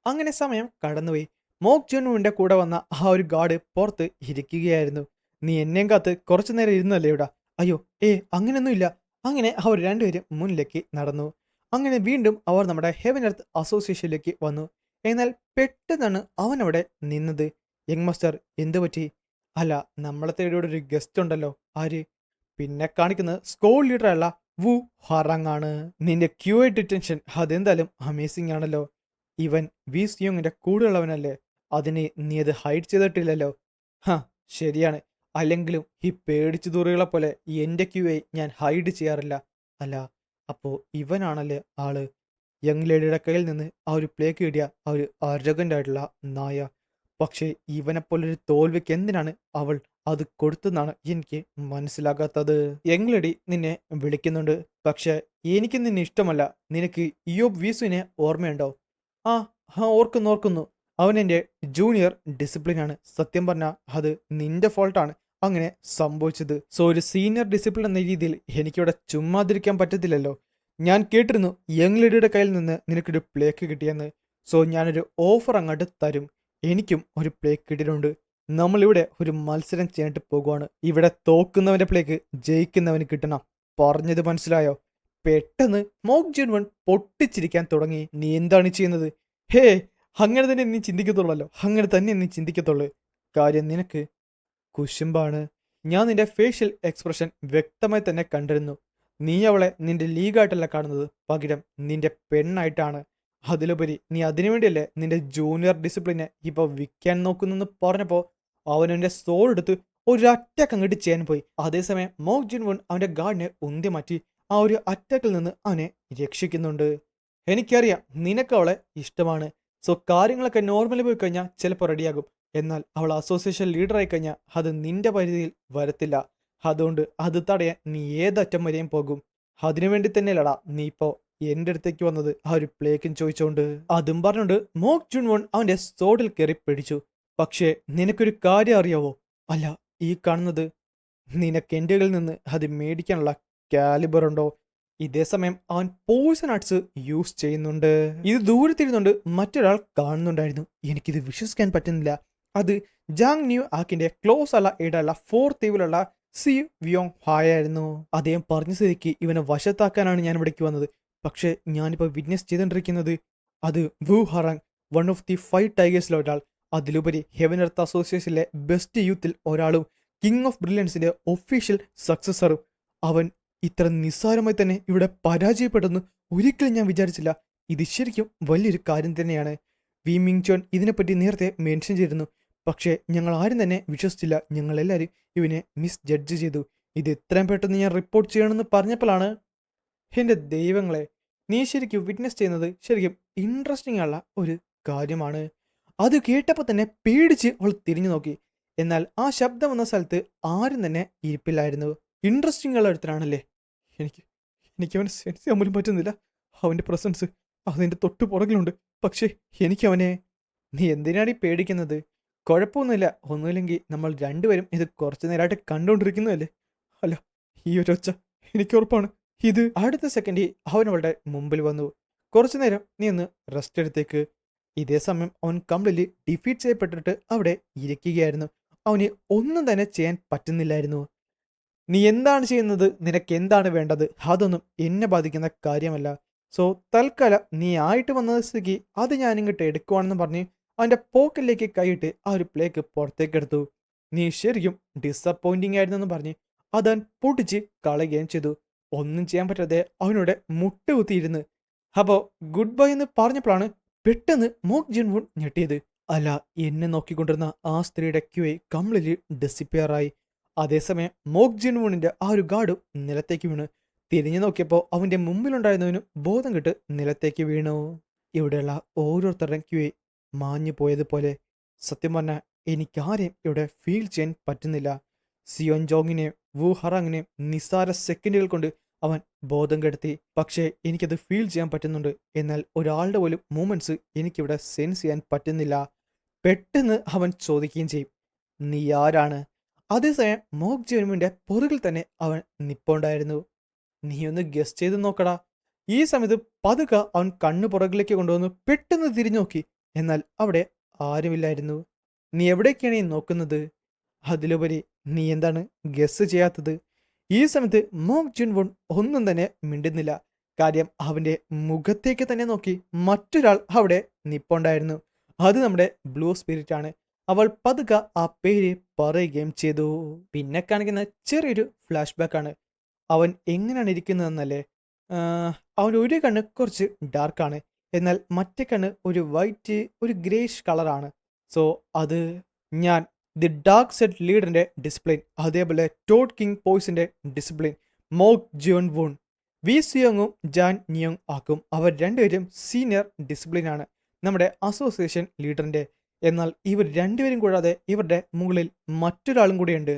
അങ്ങനെ സമയം കടന്നുപോയി. മോക് ജുൻവുവിന്റെ കൂടെ വന്ന ആ ഒരു ഗാർഡ് പുറത്ത് ഇരിക്കുകയായിരുന്നു. നീ എന്നെയും കാത്ത് കുറച്ചു നേരം ഇരുന്നല്ലേ ഇവിടെ? അയ്യോ, അങ്ങനെയൊന്നുമില്ല. അങ്ങനെ അവർ രണ്ടുപേരും മുന്നിലേക്ക് നടന്നു. അങ്ങനെ വീണ്ടും അവർ നമ്മുടെ ഹെവൻ എർത്ത് അസോസിയേഷനിലേക്ക് വന്നു. എന്നാൽ പെട്ടെന്നാണ് അവൻ അവിടെ നിന്നത്. യങ് മാസ്റ്റർ, എന്തു പറ്റി? അല്ല, നമ്മളെ തേടിയുടെ ഒരു ഗസ്റ്റ് ഉണ്ടല്ലോ. ആര്? പിന്നെ കാണിക്കുന്നത് സ്കോൾ ലീഡർ അല്ല, വു ഹറാങ് ആണ്. നിന്റെ ക്യൂ ഡിറ്റൻഷൻ അതെന്തായാലും അമേസിംഗ് ആണല്ലോ. ഇവൻ വി സിയോങ്ങിന്റെ കൂടെയുള്ളവനല്ലേ? അതിനെ നീ അത് ഹൈഡ് ചെയ്തിട്ടില്ലല്ലോ. ശരിയാണ്. അല്ലെങ്കിലും ഈ പേടിച്ചു തൂറികളെ പോലെ എൻ്റെ ക്യൂയെ ഞാൻ ഹൈഡ് ചെയ്യാറില്ല. അല്ല, അപ്പോൾ ഇവനാണല്ലേ ആള്? യങ് ലേഡിയുടെ കയ്യിൽ നിന്ന് ആ ഒരു പ്ലേ കിട്ടിയ ആ ഒരു അരഗൻ്റ് ആയിട്ടുള്ള നായ. പക്ഷേ ഇവനെപ്പോലൊരു തോൽവിക്ക് എന്തിനാണ് അവൾ അത് കൊടുത്തെന്നാണ് എനിക്ക് മനസ്സിലാകാത്തത്. യങ് ലേഡി നിന്നെ വിളിക്കുന്നുണ്ട്. പക്ഷെ എനിക്ക് നിന്നെ ഇഷ്ടമല്ല. നിനക്ക് ഇയോബ് വീസുവിനെ ഓർമ്മയുണ്ടോ? ആ ഓർക്കുന്നു. അവൻ എൻ്റെ ജൂനിയർ ഡിസിപ്ലിനാണ്. സത്യം പറഞ്ഞാൽ അത് നിന്റെ ഫോൾട്ടാണ് അങ്ങനെ സംഭവിച്ചത്. സോ ഒരു സീനിയർ ഡിസിപ്ലിൻ എന്ന രീതിയിൽ എനിക്കിവിടെ ചുമ്മാതിരിക്കാൻ പറ്റത്തില്ലല്ലോ. ഞാൻ കേട്ടിരുന്നു യങ് ലേഡിയുടെ കയ്യിൽ നിന്ന് നിനക്കൊരു പ്ലേക്ക് കിട്ടിയെന്ന്. സോ ഞാനൊരു ഓഫർ അങ്ങോട്ട് തരും. എനിക്കും ഒരു പ്ലേക്ക് കിട്ടിയിട്ടുണ്ട്. നമ്മളിവിടെ ഒരു മത്സരം ചെയ്യാനായിട്ട് പോകുവാണ്. ഇവിടെ തോക്കുന്നവന്റെ പ്ലേക്ക് ജയിക്കുന്നവന് കിട്ടണം. പറഞ്ഞത് മനസ്സിലായോ? പെട്ടെന്ന് മോക് ജുൻവൺ പൊട്ടിച്ചിരിക്കാൻ തുടങ്ങി. നീ എന്താണ് ചെയ്യുന്നത്? അങ്ങനെ തന്നെ നീ ചിന്തിക്കത്തുള്ളല്ലോ. അങ്ങനെ തന്നെ നീ ചിന്തിക്കത്തുള്ളൂ. കാര്യം നിനക്ക് കുശുമ്പാണ്. ഞാൻ നിന്റെ ഫേഷ്യൽ എക്സ്പ്രഷൻ വ്യക്തമായി തന്നെ കണ്ടിരുന്നു. നീ അവളെ നിന്റെ ലീഗായിട്ടല്ല കാണുന്നത്, പകരം നിന്റെ പെണ്ണായിട്ടാണ്. അതിലുപരി നീ അതിനുവേണ്ടിയല്ലേ നിന്റെ ജൂനിയർ ഡിസിപ്ലിനെ ഇപ്പൊ വിൽക്കാൻ നോക്കുന്നെന്ന് പറഞ്ഞപ്പോ അവൻ എന്റെ സോൾ എടുത്ത് ഒരറ്റാക്ക് അങ്ങോട്ട് ചെയ്യാൻ പോയി. അതേസമയം മോക് ജിൻ വുൺ അവന്റെ ഗാർഡിനെ ഉന്തി മാറ്റി ആ ഒരു അറ്റാക്കിൽ നിന്ന് അവനെ രക്ഷിക്കുന്നുണ്ട്. എനിക്കറിയാം നിനക്ക് അവളെ ഇഷ്ടമാണ്, സോ കാര്യങ്ങളൊക്കെ നോർമലി പോയി കഴിഞ്ഞാൽ ചിലപ്പോൾ റെഡിയാകും. എന്നാൽ അവൾ അസോസിയേഷൻ ലീഡറായി കഴിഞ്ഞാൽ അത് നിന്റെ പരിധിയിൽ വരത്തില്ല. അതുകൊണ്ട് അത് തടയാൻ നീ ഏതറ്റം വരെയും പോകും. അതിനുവേണ്ടി തന്നെയല്ലടാ നീ ഇപ്പോ എന്റെ അടുത്തേക്ക് വന്നത്, ആ ഒരു പ്ലേക്കും ചോദിച്ചോണ്ട്. അതും പറഞ്ഞുകൊണ്ട് മോക് ജുൻ വോൺ അവന്റെ സോഡിൽ കയറി പിടിച്ചു. പക്ഷേ നിനക്കൊരു കാര്യം അറിയാവോ? അല്ല, ഈ കാണുന്നത് നിനക്ക് എൻ്റെ കയ്യിൽ നിന്ന് അത് മേടിക്കാനുള്ള കാലിബർ ഉണ്ടോ? ഇതേ സമയം അവൻ പോയിസൺ ആർട്സ് യൂസ് ചെയ്യുന്നുണ്ട്. ഇത് ദൂരത്തിരുന്നുണ്ട് മറ്റൊരാൾ കാണുന്നുണ്ടായിരുന്നു. എനിക്കിത് വിശ്വസിക്കാൻ പറ്റുന്നില്ല. അത് ജാങ് ന്യൂ ആക്കിന്റെ ക്ലോസ് അല്ല ഇടല്ല ഫോർത്ത് ടീമിലുള്ള സി വ്യോങ് ഹായ് ആയിരുന്നു. അദ്ദേഹം പറഞ്ഞ സ്ഥിതിക്ക് ഇവനെ വശത്താക്കാനാണ് ഞാൻ ഇവിടേക്ക് വന്നത്. പക്ഷെ ഞാനിപ്പോൾ വിറ്റ്നസ് ചെയ്തുകൊണ്ടിരിക്കുന്നത് അത് വു ഹറാങ്, വൺ ഓഫ് ദി 5 ടൈഗേഴ്സിലെ ഒരാൾ, അതിലുപരി ഹെവൻ എർത്ത് അസോസിയേഷനിലെ ബെസ്റ്റ് യൂത്തിൽ ഒരാളും കിങ് ഓഫ് ബ്രില്യൻസിന്റെ ഒഫീഷ്യൽ സക്സസറും. അവൻ ഇത്ര നിസ്സാരമായി തന്നെ ഇവിടെ പരാജയപ്പെട്ടെന്ന് ഒരിക്കലും ഞാൻ വിചാരിച്ചില്ല. ഇത് ശരിക്കും വലിയൊരു കാര്യം തന്നെയാണ്. വി മിങ് ചോൻ ഇതിനെപ്പറ്റി നേരത്തെ മെൻഷൻ ചെയ്തിരുന്നു. പക്ഷേ ഞങ്ങൾ ആരും തന്നെ വിശ്വസിച്ചില്ല. ഞങ്ങളെല്ലാവരും ഇവനെ മിസ് ജഡ്ജ് ചെയ്തു. ഇത് എത്രയും പെട്ടെന്ന് ഞാൻ റിപ്പോർട്ട് ചെയ്യണമെന്ന് പറഞ്ഞപ്പോഴാണ്, എൻ്റെ ദൈവങ്ങളെ, നീ ശരിക്കും വിറ്റ്നസ് ചെയ്യുന്നത് ശരിക്കും ഇൻട്രസ്റ്റിംഗ് ഉള്ള ഒരു കാര്യമാണ്. അത് കേട്ടപ്പോൾ തന്നെ പേടിച്ച് അവൾ തിരിഞ്ഞു നോക്കി. എന്നാൽ ആ ശബ്ദം വന്ന സ്ഥലത്ത് ആരും തന്നെ ഇരിപ്പില്ലായിരുന്നു. ഇൻട്രസ്റ്റിംഗ് ഉള്ള ഒരുത്തരാണല്ലേ. എനിക്ക് അവനെ സെൻസ് ചെയ്യാൻ പോലും പറ്റുന്നില്ല. അവൻ്റെ പ്രസൻസ് അതിൻ്റെ തൊട്ടു പുറകിലുണ്ട്. പക്ഷേ എനിക്കവനെ. നീ എന്തിനാണ് ഈ പേടിക്കുന്നത്? കുഴപ്പമൊന്നുമില്ല. ഒന്നുമില്ലെങ്കിൽ നമ്മൾ രണ്ടുപേരും ഇത് കുറച്ചു നേരമായിട്ട് കണ്ടുകൊണ്ടിരിക്കുന്നതല്ലേ. അല്ല, ഈ ഒരു ഒച്ച എനിക്ക് ഉറപ്പാണ് ഇത്. അടുത്ത സെക്കൻഡിൽ അവനവളുടെ മുമ്പിൽ വന്നു. കുറച്ചു നേരം നീ ഒന്ന് റെസ്റ്റ് എടുത്തേക്ക്. ഇതേ സമയം അവൻ കംപ്ലീറ്റ്ലി ഡിഫീറ്റ് ചെയ്യപ്പെട്ടിട്ട് അവിടെ ഇരിക്കുകയായിരുന്നു. അവന് ഒന്നും തന്നെ ചെയ്യാൻ പറ്റുന്നില്ലായിരുന്നു. നീ എന്താണ് ചെയ്യുന്നത്, നിനക്ക് എന്താണ് വേണ്ടത്, അതൊന്നും എന്നെ ബാധിക്കുന്ന കാര്യമല്ല. സോ തൽക്കാലം നീ ആയിട്ട് വന്നത് സ്ഥിതിക്ക് അത് ഞാനിങ്ങോട്ട് എടുക്കുവാണെന്ന് പറഞ്ഞ് അവൻ്റെ പോക്കറ്റിലേക്ക് കൈയിട്ട് ആ ഒരു പ്ലേക്ക് പുറത്തേക്ക് എടുത്തു. നീ ശരിക്കും ഡിസപ്പോയിന്റിങ് ആയിരുന്നെന്ന് പറഞ്ഞ് അതവൻ പൊട്ടിച്ച് കളയുകയും ചെയ്തു. ഒന്നും ചെയ്യാൻ പറ്റാതെ അവനോട് മുട്ടുകുത്തിയിരുന്ന്. അപ്പോൾ ഗുഡ് ബൈ എന്ന് പറഞ്ഞപ്പോഴാണ് പെട്ടെന്ന് മോക് ജിൻ വുൺ ഞെട്ടിയത്. അല്ല, എന്നെ നോക്കിക്കൊണ്ടിരുന്ന ആ സ്ത്രീയുടെ ക്യൂയെ കംപ്ലീറ്റ്ലി ഡിസിപ്പിയർ ആയി. അതേസമയം മോക് ജിൻ വുണിന്റെ ആ ഒരു ഗാർഡ് നിലത്തേക്ക് വീണു. തിരിഞ്ഞു നോക്കിയപ്പോൾ അവന്റെ മുമ്പിലുണ്ടായിരുന്നവന് ബോധം കെട്ട് നിലത്തേക്ക് വീണു. ഇവിടെയുള്ള ഓരോരുത്തരുടെയും ക്യൂയെ മാഞ്ഞു പോയതുപോലെ. സത്യം പറഞ്ഞാൽ എനിക്കാരെയും ഇവിടെ ഫീൽ ചെയ്യാൻ പറ്റുന്നില്ല. സിയോൻ ജോങ്ങിനെയും വു ഹറാങ്ങിനെയും നിസ്സാര സെക്കൻഡുകൾ കൊണ്ട് അവൻ ബോധം കെടുത്തി. പക്ഷേ എനിക്കത് ഫീൽ ചെയ്യാൻ പറ്റുന്നുണ്ട്. എന്നാൽ ഒരാളുടെ പോലും മൂമെന്റ്സ് എനിക്കിവിടെ സെൻസ് ചെയ്യാൻ പറ്റുന്നില്ല. പെട്ടെന്ന് അവൻ ചോദിക്കുകയും ചെയ്യും, നീ ആരാണ്? അതേസമയം മോക് ജെനുവിന്റെ പുറകിൽ തന്നെ അവൻ നിപ്പുണ്ടായിരുന്നു. നീ ഒന്ന് ഗസ് ചെയ്ത് നോക്കടാ. ഈ സമയത്ത് പതുക്കെ അവൻ കണ്ണു പുറകിലേക്ക് കൊണ്ടുവന്ന് പെട്ടെന്ന് തിരിഞ്ഞു നോക്കി. എന്നാൽ അവിടെ ആരുമില്ലായിരുന്നു. നീ എവിടേക്കാണ് ഈ നോക്കുന്നത്? അതിലുപരി നീ എന്താണ് ഗസ് ചെയ്യാത്തത്? ഈ സമയത്ത് മോക് ജിൻ വുൺ ഒന്നും തന്നെ മിണ്ടുന്നില്ല. കാര്യം അവന്റെ മുഖത്തേക്ക് തന്നെ നോക്കി മറ്റൊരാൾ അവിടെ നിപ്പുണ്ടായിരുന്നു. അത് നമ്മുടെ ബ്ലൂ സ്പിരിറ്റ് ആണ്. അവൾ പതുക്കെ ആ പേര് പറയുകയും ചെയ്തു. പിന്നെ കാണിക്കുന്ന ചെറിയൊരു ഫ്ലാഷ് ബാക്ക് ആണ്. അവൻ എങ്ങനെയാണ് ഇരിക്കുന്നതെന്നല്ലേ. അവൻ ഒരു കണ്ണ് കുറച്ച് ഡാർക്കാണ്, എന്നാൽ മറ്റേ കണ്ണ് ഒരു വൈറ്റ് ഒരു ഗ്രേഷ് കളറാണ്. സോ അത് ഞാൻ ദി ഡാർക്ക് സെറ്റ് ലീഡറിന്റെ ഡിസിപ്ലിൻ, അതേപോലെ ടോഡ് കിങ് പോയ്സിന്റെ ഡിസിപ്ലിൻ മോക് ജിയോൺ വൂൺ, വി സിയോങ്ങും ജാൻ നിയോങ് ആക്കും. അവർ രണ്ടുപേരും സീനിയർ ഡിസിപ്ലിനാണ് നമ്മുടെ അസോസിയേഷൻ ലീഡറിന്റെ. എന്നാൽ ഇവർ രണ്ടുപേരും കൂടാതെ ഇവരുടെ മുകളിൽ മറ്റൊരാളും കൂടിയുണ്ട്.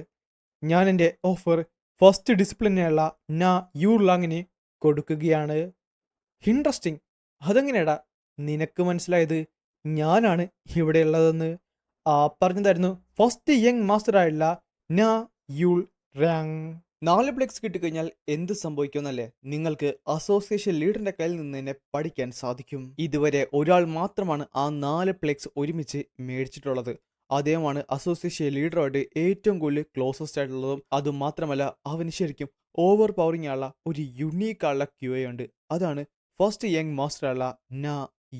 ഞാൻ എൻ്റെ ഓഫർ ഫസ്റ്റ് ഡിസിപ്ലിനുള്ള നാ യു ലാങ്ങിന് കൊടുക്കുകയാണ്. ഇൻട്രസ്റ്റിംഗ്. അതെങ്ങനെയാടാ നിനക്ക് മനസ്സിലായത് ഞാനാണ് ഇവിടെയുള്ളതെന്ന്? പറഞ്ഞതായിരുന്നു ഫസ്റ്റ് യങ് മാസ്റ്ററായുള്ള നാ യുൾ റാങ്. 4 പ്ലെക്സ് കിട്ടിക്കഴിഞ്ഞാൽ എന്ത് സംഭവിക്കുമെന്നല്ലേ നിങ്ങൾക്ക് അസോസിയേഷൻ ലീഡറിന്റെ കയ്യിൽ നിന്ന് തന്നെ പഠിക്കാൻ സാധിക്കും. ഇതുവരെ ഒരാൾ മാത്രമാണ് ആ 4 പ്ലെക്സ് ഒരുമിച്ച് മേടിച്ചിട്ടുള്ളത്. അദ്ദേഹമാണ് അസോസിയേഷൻ ലീഡറുമായിട്ട് ഏറ്റവും കൂടുതൽ ക്ലോസസ്റ്റ് ആയിട്ടുള്ളതും. അതുമാത്രമല്ല അവന് ശരിക്കും ഓവർ പവറിംഗ് ആയുള്ള ഒരു യുണീക്ക് ആയുള്ള ക്യൂ ഉണ്ട്. അതാണ് ഫസ്റ്റ് യങ് മാസ്റ്ററുള്ള നാ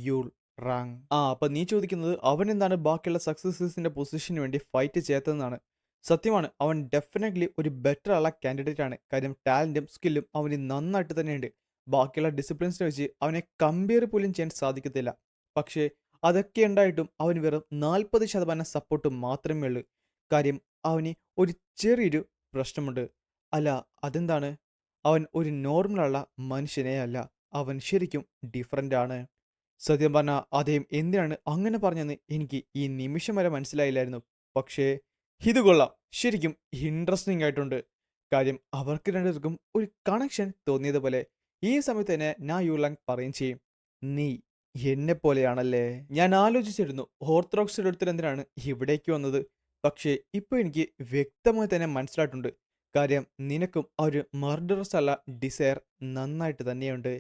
യുൾ റാങ്. അപ്പൊ നീ ചോദിക്കുന്നത് അവൻ എന്താണ് ബാക്കിയുള്ള സക്സസേഴ്സിന്റെ പൊസിഷന് വേണ്ടി ഫൈറ്റ് ചെയ്യാത്തതെന്നാണ്. സത്യമാണ്, അവൻ ഡെഫിനറ്റ്ലി ഒരു ബെറ്റർ ഉള്ള കാൻഡിഡേറ്റ് ആണ്. കാര്യം ടാലന്റും സ്കില്ലും അവന് നന്നായിട്ട് തന്നെയുണ്ട്. ബാക്കിയുള്ള ഡിസിപ്ലിൻസിനെ വെച്ച് അവനെ കമ്പയർ പോലും ചെയ്യാൻ സാധിക്കത്തില്ല. പക്ഷേ അതൊക്കെ ഉണ്ടായിട്ടും അവന് വെറും 40% സപ്പോർട്ട് മാത്രമേ ഉള്ളൂ. കാര്യം അവന് ഒരു ചെറിയൊരു പ്രശ്നമുണ്ട്. അല്ല, അതെന്താണ്? അവൻ ഒരു നോർമലുള്ള മനുഷ്യനേ അല്ല. അവൻ ശരിക്കും ഡിഫറൻ്റ് ആണ്. സത്യം പറഞ്ഞാൽ അദ്ദേഹം എന്തിനാണ് അങ്ങനെ പറഞ്ഞതെന്ന് എനിക്ക് ഈ നിമിഷം വരെ മനസ്സിലായില്ലായിരുന്നു. പക്ഷേ ഇത് കൊള്ളാം. ശരിക്കും ഇൻട്രസ്റ്റിംഗ് ആയിട്ടുണ്ട്. കാര്യം അവർക്ക് രണ്ടുപേർക്കും ഒരു കണക്ഷൻ തോന്നിയതുപോലെ ഈ സമയത്ത് തന്നെ നാ യുലാങ് പറയുകയും ചെയ്യും. നീ എന്നെ പോലെയാണല്ലേ? ഞാൻ ആലോചിച്ചിരുന്നു ഓർത്തഡോക്സ് എടുത്തിട്ട് എന്തിനാണ് ഇവിടേക്ക് വന്നത്. പക്ഷേ ഇപ്പോൾ എനിക്ക് വ്യക്തമായി തന്നെ മനസ്സിലായിട്ടുണ്ട്. കാര്യം നിനക്കും ആ ഒരു മർഡറസ് അല്ല ഡിസയർ നന്നായിട്ട് തന്നെയുണ്ട്.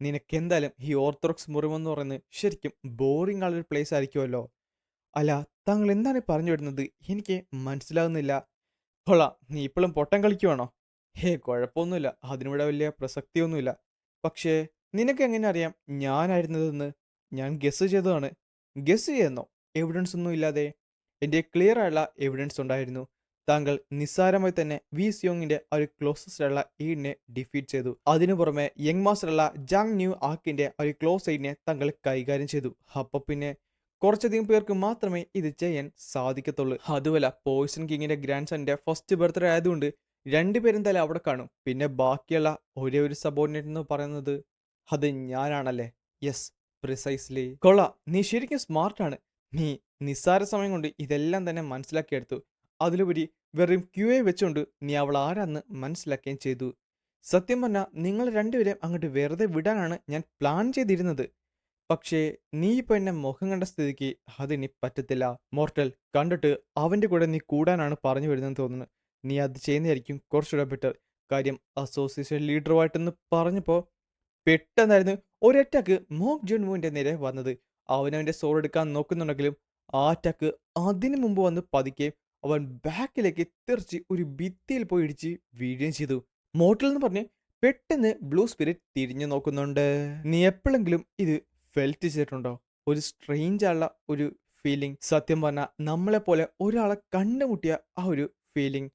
നിനക്കെന്തായാലും ഈ ഓർത്തഡോക്സ് മുറിവെന്ന് പറയുന്നത് ശരിക്കും ബോറിംഗ് ആളൊരു പ്ലേസ് ആയിരിക്കുമല്ലോ. അല്ല, താങ്കൾ എന്താണ് ഈ പറഞ്ഞു വരുന്നത്? എനിക്ക് മനസ്സിലാകുന്നില്ല. കൊള്ളാം, നീ ഇപ്പോഴും പൊട്ടം കളിക്കുവാണോ? ഹേ, കുഴപ്പമൊന്നുമില്ല. അതിനിവിടെ വലിയ പ്രസക്തിയൊന്നുമില്ല. പക്ഷേ നിനക്ക് എങ്ങനെ അറിയാം ഞാനായിരുന്നതെന്ന്? ഞാൻ ഗസ് ചെയ്തതാണ്. ഗസ് ചെയ്യുന്നോ? എവിഡൻസ് ഒന്നും ഇല്ലാതെ? എൻ്റെ ക്ലിയർ ആയുള്ള എവിഡൻസ് ഉണ്ടായിരുന്നു. താങ്കൾ നിസ്സാരമായി തന്നെ വി സിയോങ്ങിന്റെ ഒരു ക്ലോസസ്റ്റ് ഉള്ള എയ്ഡിനെ ഡിഫീറ്റ് ചെയ്തു. അതിനു പുറമെ യങ് മാസ്റ്ററുള്ള ജാങ് ന്യൂ ആക്കിന്റെ ഒരു ക്ലോസ് എയ്ഡിനെ താങ്കൾ കൈകാര്യം ചെയ്തു. അപ്പൊ പിന്നെ കുറച്ചധികം പേർക്ക് മാത്രമേ ഇത് ചെയ്യാൻ സാധിക്കത്തുള്ളൂ. അതുമല്ല, പോയ്സൺ കിങ്ങിന്റെ ഗ്രാൻഡ് സണിന്റെ ഫസ്റ്റ് ബർത്ത്ഡേ ആയതുകൊണ്ട് രണ്ടുപേരും തല അവിടെ കാണും. പിന്നെ ബാക്കിയുള്ള ഒരേ ഒരു സബോർഡിനേറ്റ് എന്ന് പറയുന്നത് അത് ഞാനാണല്ലേ? Yes, precisely. കൊള്ളാം, നീ ശരിക്കും സ്മാർട്ടാണ്. നീ നിസ്സാര സമയം കൊണ്ട് ഇതെല്ലാം തന്നെ മനസ്സിലാക്കിയെടുത്തു. അതിലുപരി വെറും ക്യു എ വെച്ചുകൊണ്ട് നീ അവൾ ആരാന്ന് മനസ്സിലാക്കുകയും ചെയ്തു. സത്യം പറഞ്ഞാൽ നിങ്ങൾ രണ്ടുപേരെയും അങ്ങോട്ട് വെറുതെ വിടാനാണ് ഞാൻ പ്ലാൻ ചെയ്തിരുന്നത്. പക്ഷേ നീ ഇപ്പൊ എന്നെ മുഖം കണ്ട സ്ഥിതിക്ക് അതിനി പറ്റത്തില്ല. മോർട്ടൽ, കണ്ടിട്ട് അവന്റെ കൂടെ നീ കൂടാനാണ് പറഞ്ഞു വരുന്നതെന്ന് തോന്നുന്നു. നീ അത് ചെയ്യുന്നതായിരിക്കും കുറച്ചുകൂടെ ബെറ്റർ. കാര്യം അസോസിയേഷൻ ലീഡറുമായിട്ടെന്ന് പറഞ്ഞപ്പോൾ പെട്ടെന്നായിരുന്നു ഒരറ്റാക്ക് മോക്ക് ജോൺവുവിന്റെ നേരെ വന്നത്. അവനവന്റെ സോൾ എടുക്കാൻ നോക്കുന്നുണ്ടെങ്കിലും ആ അറ്റാക്ക് അതിനു മുമ്പ് വന്ന് പതിക്കെ അവൻ ബാക്കിലേക്ക് തെറിച്ച് ഒരു ഭിത്തിയിൽ പോയി ഇടിച്ച് വീഴുകയും ചെയ്തു. മോർട്ടൽ എന്ന് പറഞ്ഞ് പെട്ടെന്ന് ബ്ലൂ സ്പിരിറ്റ് തിരിഞ്ഞു നോക്കുന്നുണ്ട്. നീ എപ്പോഴെങ്കിലും ഇത് ഫെൽറ്റ് ചെയ്തിട്ടുണ്ടോ? ഒരു സ്ട്രേഞ്ച് ആയുള്ള ഒരു ഫീലിംഗ്. സത്യം പറഞ്ഞാൽ നമ്മളെപ്പോലെ ഒരാളെ കണ്ടുമുട്ടിയ ആ ഒരു ഫീലിംഗ്.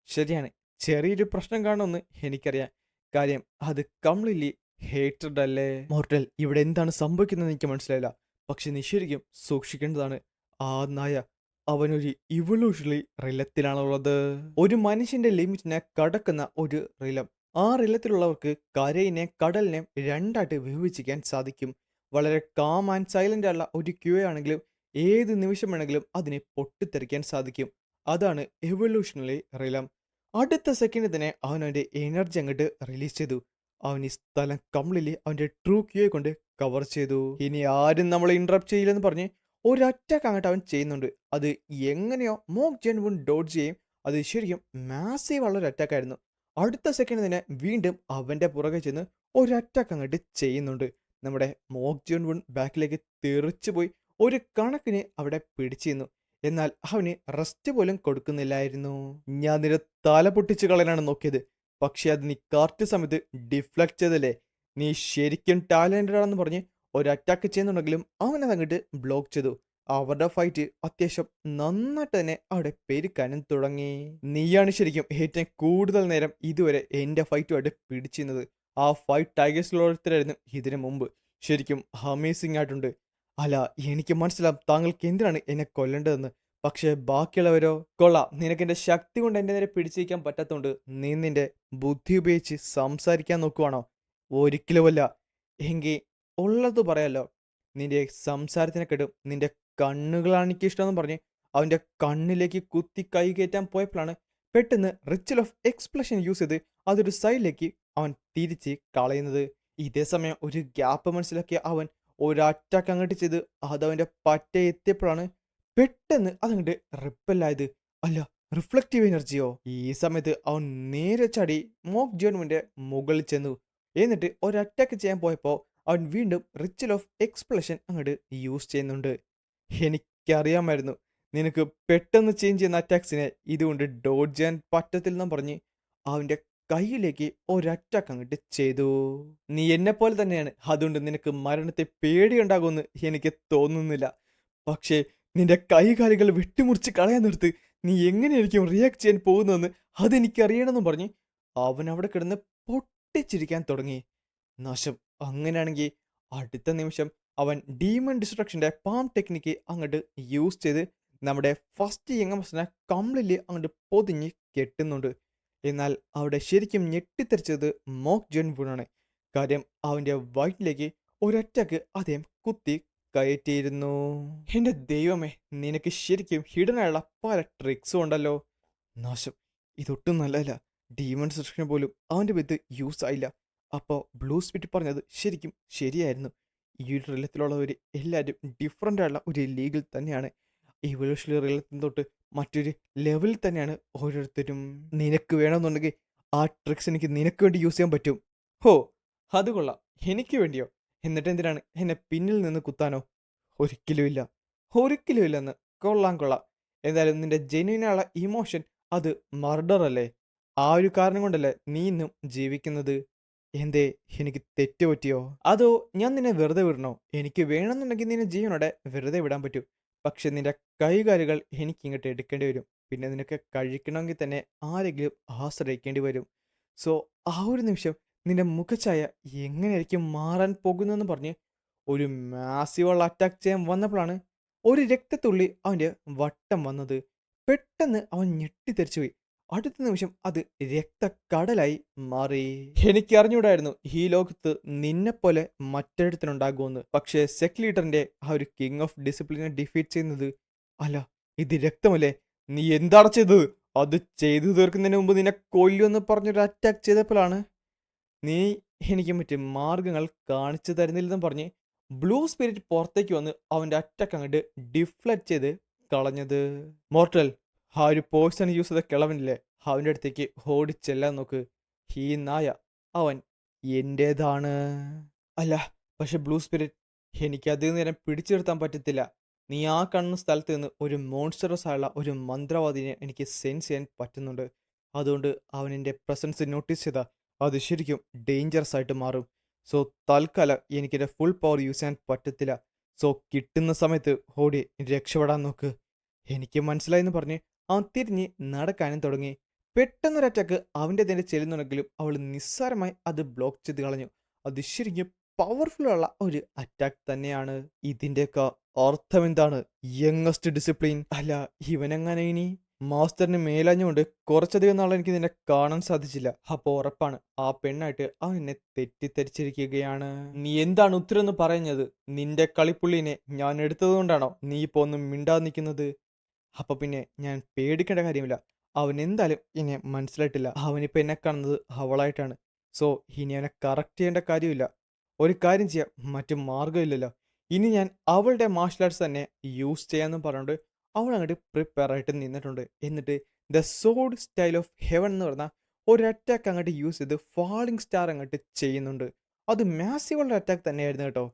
ശരിയാണ്, ചെറിയൊരു പ്രശ്നം കാണുമെന്ന് എനിക്കറിയാം. കാര്യം അത് കംപ്ലീറ്റ്ലി ഹേറ്റഡ് അല്ലേ? മോർട്ടൽ, ഇവിടെ എന്താണ് സംഭവിക്കുന്നത് എനിക്ക് മനസ്സിലായില്ല. പക്ഷെ നീ ശരിക്കും സൂക്ഷിക്കേണ്ടതാണ്. ആ നായ അവനൊരു ഇവല്യൂഷണറി റിലത്തിലാണുള്ളത്. ഒരു മനുഷ്യന്റെ ലിമിറ്റിനെ കടക്കുന്ന ഒരു റിലം. ആ റിലത്തിലുള്ളവർക്ക് കരയിനെ കടലിനെ രണ്ടായിട്ട് വിഭജിക്കാൻ സാധിക്കും. വളരെ കാം ആൻഡ് സൈലന്റ് ഉള്ള ഒരു ക്യൂ ആണെങ്കിലും ഏത് നിമിഷം വേണമെങ്കിലും അതിനെ പൊട്ടിത്തെറിക്കാൻ സാധിക്കും. അതാണ് എവല്യൂഷണറി റിലം. അടുത്ത സെക്കൻഡിൽ തന്നെ അവൻ അവന്റെ എനർജി അങ്ങോട്ട് റിലീസ് ചെയ്തു. അവൻ ഈ സ്ഥലം കംപ്ലീറ്റ്ലി അവന്റെ ട്രൂ ക്യൂയെ കൊണ്ട് കവർ ചെയ്തു. ഇനി ആരും നമ്മളെ ഇന്ററപ്റ്റ് ചെയ്യില്ലെന്ന് പറഞ്ഞ് ഒരു അറ്റാക്ക് അങ്ങോട്ട് അവൻ ചെയ്യുന്നുണ്ട്. അത് എങ്ങനെയോ മോക്ക് ജെൻവുൺ ഡോഡ്ജ് ചെയ്യും. അത് ശരിക്കും മാസീവ് ഉള്ള ഒരു അറ്റാക്ക് ആയിരുന്നു. അടുത്ത സെക്കൻഡ് തന്നെ വീണ്ടും അവന്റെ പുറകെ ചെന്ന് ഒരു അറ്റാക്ക് അങ്ങോട്ട് ചെയ്യുന്നുണ്ട്. നമ്മുടെ മോക്ക് ജോൺവുൺ ബാക്കിലേക്ക് തെറിച്ചു പോയി ഒരു കണക്കിന് അവിടെ പിടിച്ചിരുന്നു. എന്നാൽ അവന് റെസ്റ്റ് പോലും കൊടുക്കുന്നില്ലായിരുന്നു. ഞാൻ നിന്റെ തല പൊട്ടിച്ച് കളയാനാണ് നോക്കിയത്. പക്ഷെ അത് നീ കറക്റ്റ് സമയത്ത് ഡിഫ്ലക്ട് ചെയ്തല്ലേ? നീ ശരിക്കും ടാലന്റഡ് ആണെന്ന് പറഞ്ഞ് ഒരു അറ്റാക്ക് ചെയ്യുന്നുണ്ടെങ്കിലും അവനത് അങ്ങോട്ട് ബ്ലോക്ക് ചെയ്തു. അവരുടെ ഫൈറ്റ് അത്യാവശ്യം നന്നായിട്ട് തന്നെ അവിടെ പെരുക്കാനും തുടങ്ങി. നീയാണ് ശരിക്കും ഏറ്റവും കൂടുതൽ നേരം ഇതുവരെ എന്റെ ഫൈറ്റുമായിട്ട് പിടിച്ചിരുന്നത്. ആ ഫൈറ്റ് ടൈഗേഴ്സ് ലോകത്തിലായിരുന്നു ഇതിനു മുമ്പ്. ശരിക്കും അമേസിംഗ് ആയിട്ടുണ്ട്. അല്ല, എനിക്ക് മനസ്സിലാവും താങ്കൾക്ക് എന്തിനാണ് എന്നെ കൊല്ലേണ്ടതെന്ന്. പക്ഷേ ബാക്കിയുള്ളവരോ? കൊള്ളാം, നിനക്ക് എന്റെ ശക്തി കൊണ്ട് എന്റെ നേരെ പിടിച്ചിരിക്കാൻ പറ്റാത്തതുകൊണ്ട് നീ നിന്റെ ബുദ്ധി ഉപയോഗിച്ച് സംസാരിക്കാൻ നോക്കുവാണോ? ഒരിക്കലുമല്ല. എങ്കിൽ ഉള്ളത് പറയാലോ. നിന്റെ സംസാരത്തിനെ കെടും നിന്റെ കണ്ണുകളാണ് എനിക്ക് ഇഷ്ടമെന്ന് പറഞ്ഞ് അവന്റെ കണ്ണിലേക്ക് കുത്തി കൈ കയറ്റാൻ പോയപ്പോഴാണ് പെട്ടെന്ന് റിച്വൽ ഓഫ് എക്സ്പ്ലഷൻ യൂസ് ചെയ്ത് അതൊരു സൈഡിലേക്ക് അവൻ തിരിച്ച് കളയുന്നത്. ഇതേ സമയം ഒരു ഗ്യാപ്പ് മനസ്സിലാക്കിയ അവൻ ഒരു അറ്റാക്ക് അങ്ങോട്ട് ചെയ്ത് അതവന്റെ പറ്റ എത്തിയപ്പോഴാണ് പെട്ടെന്ന് അതങ്ങോട്ട് റിപ്പല്ലായത്. അല്ല, റിഫ്ലക്റ്റീവ് എനർജിയോ? ഈ സമയത്ത് അവൻ നേരെ ചാടി മോക്ക് ജോൺവിന്റെ മുകളിൽ ചെന്നു. എന്നിട്ട് ഒരു അറ്റാക്ക് ചെയ്യാൻ പോയപ്പോൾ അവൻ വീണ്ടും റിച്വൽ ഓഫ് എക്സ്പ്ലഷൻ അങ്ങോട്ട് യൂസ് ചെയ്യുന്നുണ്ട്. എനിക്കറിയാമായിരുന്നു നിനക്ക് പെട്ടെന്ന് ചേഞ്ച് ചെയ്യുന്ന അറ്റാക്സിനെ ഇതുകൊണ്ട് ഡോഡ്ജ് ചെയ്യാൻ പറ്റത്തില്ലെന്നും പറഞ്ഞ് അവന്റെ കയ്യിലേക്ക് ഒരറ്റാക്ക് അങ്ങോട്ട് ചെയ്തു. നീ എന്നെ പോലെ തന്നെയാണ്. അതുകൊണ്ട് നിനക്ക് മരണത്തെ പേടിയുണ്ടാകുമെന്ന് എനിക്ക് തോന്നുന്നില്ല. പക്ഷേ നിന്റെ കൈകാലുകൾ വെട്ടിമുറിച്ച് കളയാൻ നിർത്ത്. നീ എങ്ങനെയായിരിക്കും റിയാക്ട് ചെയ്യാൻ പോകുന്നതെന്ന് അതെനിക്കറിയണമെന്നും പറഞ്ഞ് അവൻ അവിടെ കിടന്ന് പൊട്ടിച്ചിരിക്കാൻ തുടങ്ങി. നാശം. അങ്ങനെയാണെങ്കിൽ അടുത്ത നിമിഷം അവൻ ഡീമൺ ഡിസ്ട്രക്ഷന്റെ പാം ടെക്നിക്ക് അങ്ങോട്ട് യൂസ് ചെയ്ത് നമ്മുടെ ഫസ്റ്റ് യങ്ങമസിനെ കംപ്ലീറ്റ്ലി അങ്ങോട്ട് പൊതിഞ്ഞ് കെട്ടുന്നുണ്ട്. എന്നാൽ അവിടെ ശരിക്കും ഞെട്ടിത്തെറിച്ചത് മോക്ക് ജോൺവൂണാണ്. കാര്യം അവന്റെ വയറ്റിലേക്ക് ഒരൊറ്റക്ക് അദ്ദേഹം കുത്തി കയറ്റിയിരുന്നു. എന്റെ ദൈവമേ, നിനക്ക് ശരിക്കും ഹിഡനായുള്ള പല ട്രിക്സും ഉണ്ടല്ലോ. നാശം. ഇതൊട്ടും നല്ലതല്ല. ഡീമൺ ഡിസ്ട്രക്ഷൻ പോലും അവന്റെ വിത്ത് യൂസ് ആയില്ല. അപ്പോൾ ബ്ലൂ സ്പിറ്റ് പറഞ്ഞത് ശരിക്കും ശരിയായിരുന്നു. ഈ ഒരു റിലത്തിലുള്ളവർ എല്ലാവരും ഡിഫറൻ്റ് ആയുള്ള ഒരു ലീഗിൽ തന്നെയാണ്. ഇവല്യൂഷണറി റിലത്തിൽ തൊട്ട് മറ്റൊരു ലെവലിൽ തന്നെയാണ് ഓരോരുത്തരും. നിനക്ക് വേണമെന്നുണ്ടെങ്കിൽ ആ ട്രിക്സ് എനിക്ക് നിനക്ക് വേണ്ടി യൂസ് ചെയ്യാൻ പറ്റും. ഹോ, അത് കൊള്ളാം. എനിക്ക് വേണ്ടിയോ? എന്നിട്ട് എന്തിനാണ് എന്നെ പിന്നിൽ നിന്ന് കുത്താനോ? ഒരിക്കലുമില്ല. ഒരിക്കലുമില്ലെന്ന്. കൊള്ളാം കൊള്ളാം. എന്തായാലും നിന്റെ ജെന്യൂനായുള്ള ഇമോഷൻ അത് മർഡർ അല്ലേ? ആ ഒരു കാരണം കൊണ്ടല്ലേ നീ ഇന്നും ജീവിക്കുന്നത്? എന്തേ, എനിക്ക് തെറ്റ് പറ്റിയോ? അതോ ഞാൻ നിന്നെ വെറുതെ വിടണോ? എനിക്ക് വേണമെന്നുണ്ടെങ്കിൽ നിന്നെ ജീവനോടെ വെറുതെ വിടാൻ പറ്റും. പക്ഷെ നിന്റെ കൈകാലുകൾ എനിക്കിങ്ങോട്ട് എടുക്കേണ്ടി വരും. പിന്നെ നിനക്ക് കഴിക്കണമെങ്കിൽ തന്നെ ആരെങ്കിലും ആശ്രയിക്കേണ്ടി വരും. സോ ആ ഒരു നിമിഷം നിന്റെ മുഖഛായ എങ്ങനെയായിരിക്കും മാറാൻ പോകുന്നതെന്ന് പറഞ്ഞ് ഒരു മാസീവുള്ള അറ്റാക്ക് ചെയ്യാൻ വന്നപ്പോഴാണ് ഒരു രക്തത്തുള്ളി അവൻ്റെ വട്ടം വന്നത്. പെട്ടെന്ന് അവൻ ഞെട്ടിത്തെറിച്ചുപോയി. അടുത്ത നിമിഷം അത് രക്തക്കടലായി മാറി. എനിക്കറിഞ്ഞൂടായിരുന്നു ഈ ലോകത്ത് നിന്നെപ്പോലെ മറ്റൊരുത്തനുണ്ടാകുമെന്ന്. പക്ഷേ സെക് ലീഡറിന്റെ ആ ഒരു കിങ് ഓഫ് ഡിസിപ്ലിനെ ഡിഫീറ്റ് ചെയ്യുന്നത്, അല്ല, ഇത് രക്തമല്ലേ? നീ എന്താണ് ചെയ്തത്? അത് ചെയ്തു തീർക്കുന്നതിന് മുമ്പ് നിന്നെ കൊല്ലുമെന്ന് പറഞ്ഞൊരു അറ്റാക്ക് ചെയ്തപ്പോഴാണ് നീ എനിക്ക് മറ്റ് മാർഗങ്ങൾ കാണിച്ചു തരുന്നില്ലെന്നും പറഞ്ഞ് ബ്ലൂ സ്പിരിറ്റ് പുറത്തേക്ക് വന്ന് അവൻ്റെ അറ്റാക്ക് അങ്ങോട്ട് ഡിഫ്ലക്റ്റ് ചെയ്ത് കളഞ്ഞത്. മോർട്ടൽ, ആ ഒരു പോയ്സൺ യൂസ് ചെയ്ത കിളവനില്ലേ, അവൻ്റെ അടുത്തേക്ക് ഓടിച്ചെല്ലാൻ നോക്ക്. ഈ നായ അവൻ എൻ്റേതാണ്. അല്ല, പക്ഷെ ബ്ലൂ സ്പിരിറ്റ്, എനിക്ക് അധികം നേരം പിടിച്ചു നിർത്താൻ പറ്റത്തില്ല. നീ ആ കാണുന്ന സ്ഥലത്ത് നിന്ന് ഒരു മോൺസ്റ്ററസ് ആയുള്ള ഒരു മന്ത്രവാദിനെ എനിക്ക് സെൻസ് ചെയ്യാൻ പറ്റുന്നുണ്ട്. അതുകൊണ്ട് അവൻ എൻ്റെ പ്രസൻസ് നോട്ടീസ് ചെയ്താൽ അത് ശരിക്കും ഡേഞ്ചറസ് ആയിട്ട് മാറും. സോ തൽക്കാലം എനിക്കെൻ്റെ ഫുൾ പവർ യൂസ് ചെയ്യാൻ പറ്റത്തില്ല. സോ കിട്ടുന്ന സമയത്ത് ഓടി രക്ഷപ്പെടാൻ നോക്ക്. എനിക്ക് മനസ്സിലായെന്ന് പറഞ്ഞ് അവൻ തിരിഞ്ഞ് നടക്കാനും തുടങ്ങി. പെട്ടെന്നൊരു അറ്റാക്ക് അവൻ്റെ തന്നെ ചെല്ലുന്നുണ്ടെങ്കിലും അവൾ നിസ്സാരമായി അത് ബ്ലോക്ക് ചെയ്ത് കളഞ്ഞു. അത് ശരിക്കും പവർഫുൾ ഉള്ള ഒരു അറ്റാക്ക് തന്നെയാണ്. ഇതിൻ്റെയൊക്കെ അർത്ഥം എന്താണ്? Youngest discipline. അല്ല, ഇവനെങ്ങനെ ഇനി മാസ്റ്ററിന് മേലഞ്ഞുകൊണ്ട് കുറച്ചധികം നാളെ എനിക്ക് നിന്നെ കാണാൻ സാധിച്ചില്ല. അപ്പൊ ഉറപ്പാണ് ആ പെണ്ണായിട്ട് അവൻ എന്നെ തെറ്റിദ്ധരിച്ചിരിക്കുകയാണ്. നീ എന്താണ് ഉത്തരം എന്ന് പറയുന്നത്? നിന്റെ കളിപ്പുള്ളിനെ ഞാൻ എടുത്തതുകൊണ്ടാണോ നീ ഇപ്പൊ ഒന്നും മിണ്ടാതെ നിൽക്കുന്നത്? അപ്പൊ പിന്നെ ഞാൻ പേടിക്കേണ്ട കാര്യമില്ല. അവൻ എന്തായാലും എന്നെ മനസ്സിലായിട്ടില്ല. അവനിപ്പോൾ എന്നെ കാണുന്നത് അവളായിട്ടാണ്. സോ ഇനി അവനെ കറക്റ്റ് ചെയ്യേണ്ട കാര്യമില്ല. ഒരു കാര്യം ചെയ്യാം, മറ്റു മാർഗ്ഗമില്ലല്ലോ. ഇനി ഞാൻ അവളുടെ മാർഷൽ ആർട്സ് തന്നെ യൂസ് ചെയ്യാമെന്നും പറഞ്ഞുകൊണ്ട് അവൾ അങ്ങോട്ട് പ്രിപ്പയർ ആയിട്ട് നിന്നിട്ടുണ്ട്. എന്നിട്ട് ദ സോഡ് സ്റ്റൈൽ ഓഫ് ഹെവൻ എന്ന് പറഞ്ഞ ഒരു അറ്റാക്ക് അങ്ങോട്ട് യൂസ് ചെയ്ത് ഫാളിംഗ് സ്റ്റാർ അങ്ങോട്ട് ചെയ്യുന്നുണ്ട്. അത് മാസീവുള്ള അറ്റാക്ക് തന്നെയായിരുന്നു കേട്ടോ.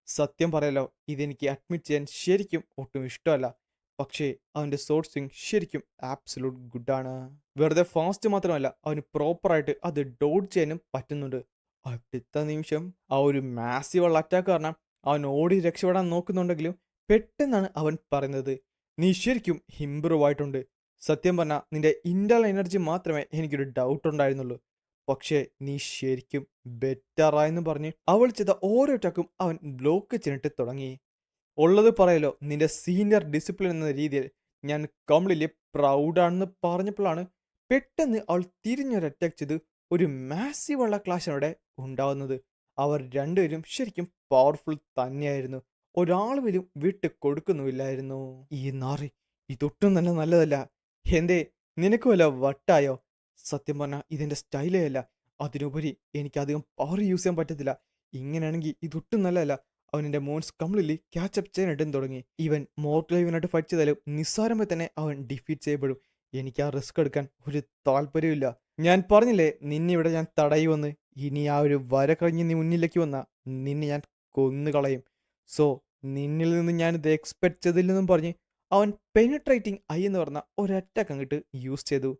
സത്യം പറയല്ലോ, ഇതെനിക്ക് അഡ്മിറ്റ് ചെയ്യാൻ ശരിക്കും ഒട്ടും ഇഷ്ടമല്ല. പക്ഷേ അവൻ്റെ സോഡ് സ്വിങ് ശരിക്കും ആബ്സലൂട്ട് ഗുഡാണ്. വെറുതെ ഫാസ്റ്റ് മാത്രമല്ല, അവന് പ്രോപ്പറായിട്ട് അത് ഡോഡ് ചെയ്യാനും പറ്റുന്നുണ്ട്. അടുത്ത നിമിഷം ആ ഒരു മാസീവുള്ള അറ്റാക്ക് കാരണം അവൻ ഓടി രക്ഷപ്പെടാൻ നോക്കുന്നുണ്ടെങ്കിലും പെട്ടെന്നാണ് അവൻ പറയുന്നത്, നീ ശരിക്കും ഇമ്പ്രൂവ് ആയിട്ടുണ്ട്. സത്യം പറഞ്ഞാൽ നിന്റെ ഇന്റേണൽ എനർജി മാത്രമേ എനിക്കൊരു ഡൗട്ട് ഉണ്ടായിരുന്നുള്ളൂ. പക്ഷേ നീ ശരിക്കും ബെറ്റർ ആയെന്ന് പറഞ്ഞ് അവൾ ചെയ്ത ഓരോ അറ്റാക്കും അവൻ ബ്ലോക്ക് ചെയ്തിട്ട് തുടങ്ങി. ഉള്ളത് പറയല്ലോ, നിന്റെ സീനിയർ ഡിസിപ്ലിൻ എന്ന രീതിയിൽ ഞാൻ കംപ്ലീറ്റ്ലി പ്രൗഡാണെന്ന് പറഞ്ഞപ്പോഴാണ് പെട്ടെന്ന് അവൾ തിരിഞ്ഞൊരു അറ്റാക്ക് ചെയ്ത് ഒരു മാസീവുള്ള ക്ലാഷ് അവിടെ ഉണ്ടാവുന്നത്. അവർ രണ്ടുപേരും ശരിക്കും പവർഫുൾ തന്നെയായിരുന്നു. ഒരാൾ പോലും വിട്ട് കൊടുക്കുന്നുമില്ലായിരുന്നു. ഈ നാറി, ഇതൊട്ടും തന്നെ നല്ലതല്ല. എന്തേ, നിനക്ക് വല്ല വട്ടായോ? സത്യം പറഞ്ഞാൽ ഇതെന്റെ സ്റ്റൈലേ അല്ല. അതിനുപരി എനിക്കധികം പവർ യൂസ് ചെയ്യാൻ പറ്റത്തില്ല. ഇങ്ങനെയാണെങ്കിൽ ഇതൊട്ടും നല്ലതല്ല. അവൻ എൻ്റെ മോൺസ് കംപ്ലീറ്റ്ലി ക്യാച്ചപ്പ് ചെയ്യാനായിട്ടും തുടങ്ങി. ഇവൻ മോർട്ടൽ ഇവനായിട്ട് ഫൈറ്റ് ചെയ്താലും നിസ്സാരമായി തന്നെ അവൻ ഡിഫീറ്റ് ചെയ്യപ്പെടും. എനിക്ക് ആ റിസ്ക് എടുക്കാൻ ഒരു താല്പര്യമില്ല. ഞാൻ പറഞ്ഞില്ലേ നിന്നെ ഞാൻ തടയുമെന്ന്. ഇനി ആ ഒരു വര കഴിഞ്ഞ് നീ മുന്നിലേക്ക് വന്ന നിന്നെ ഞാൻ കൊന്നുകളയും. സോ നിന്നിൽ നിന്ന് ഞാനിത് എക്സ്പെക്ട് ചെയ്തില്ലെന്നും പറഞ്ഞ് അവൻ പെനിട്രേറ്റിംഗ് ഐ എന്ന് പറഞ്ഞ ഒരറ്റാക്ക് അങ്ങോട്ട് യൂസ് ചെയ്തു.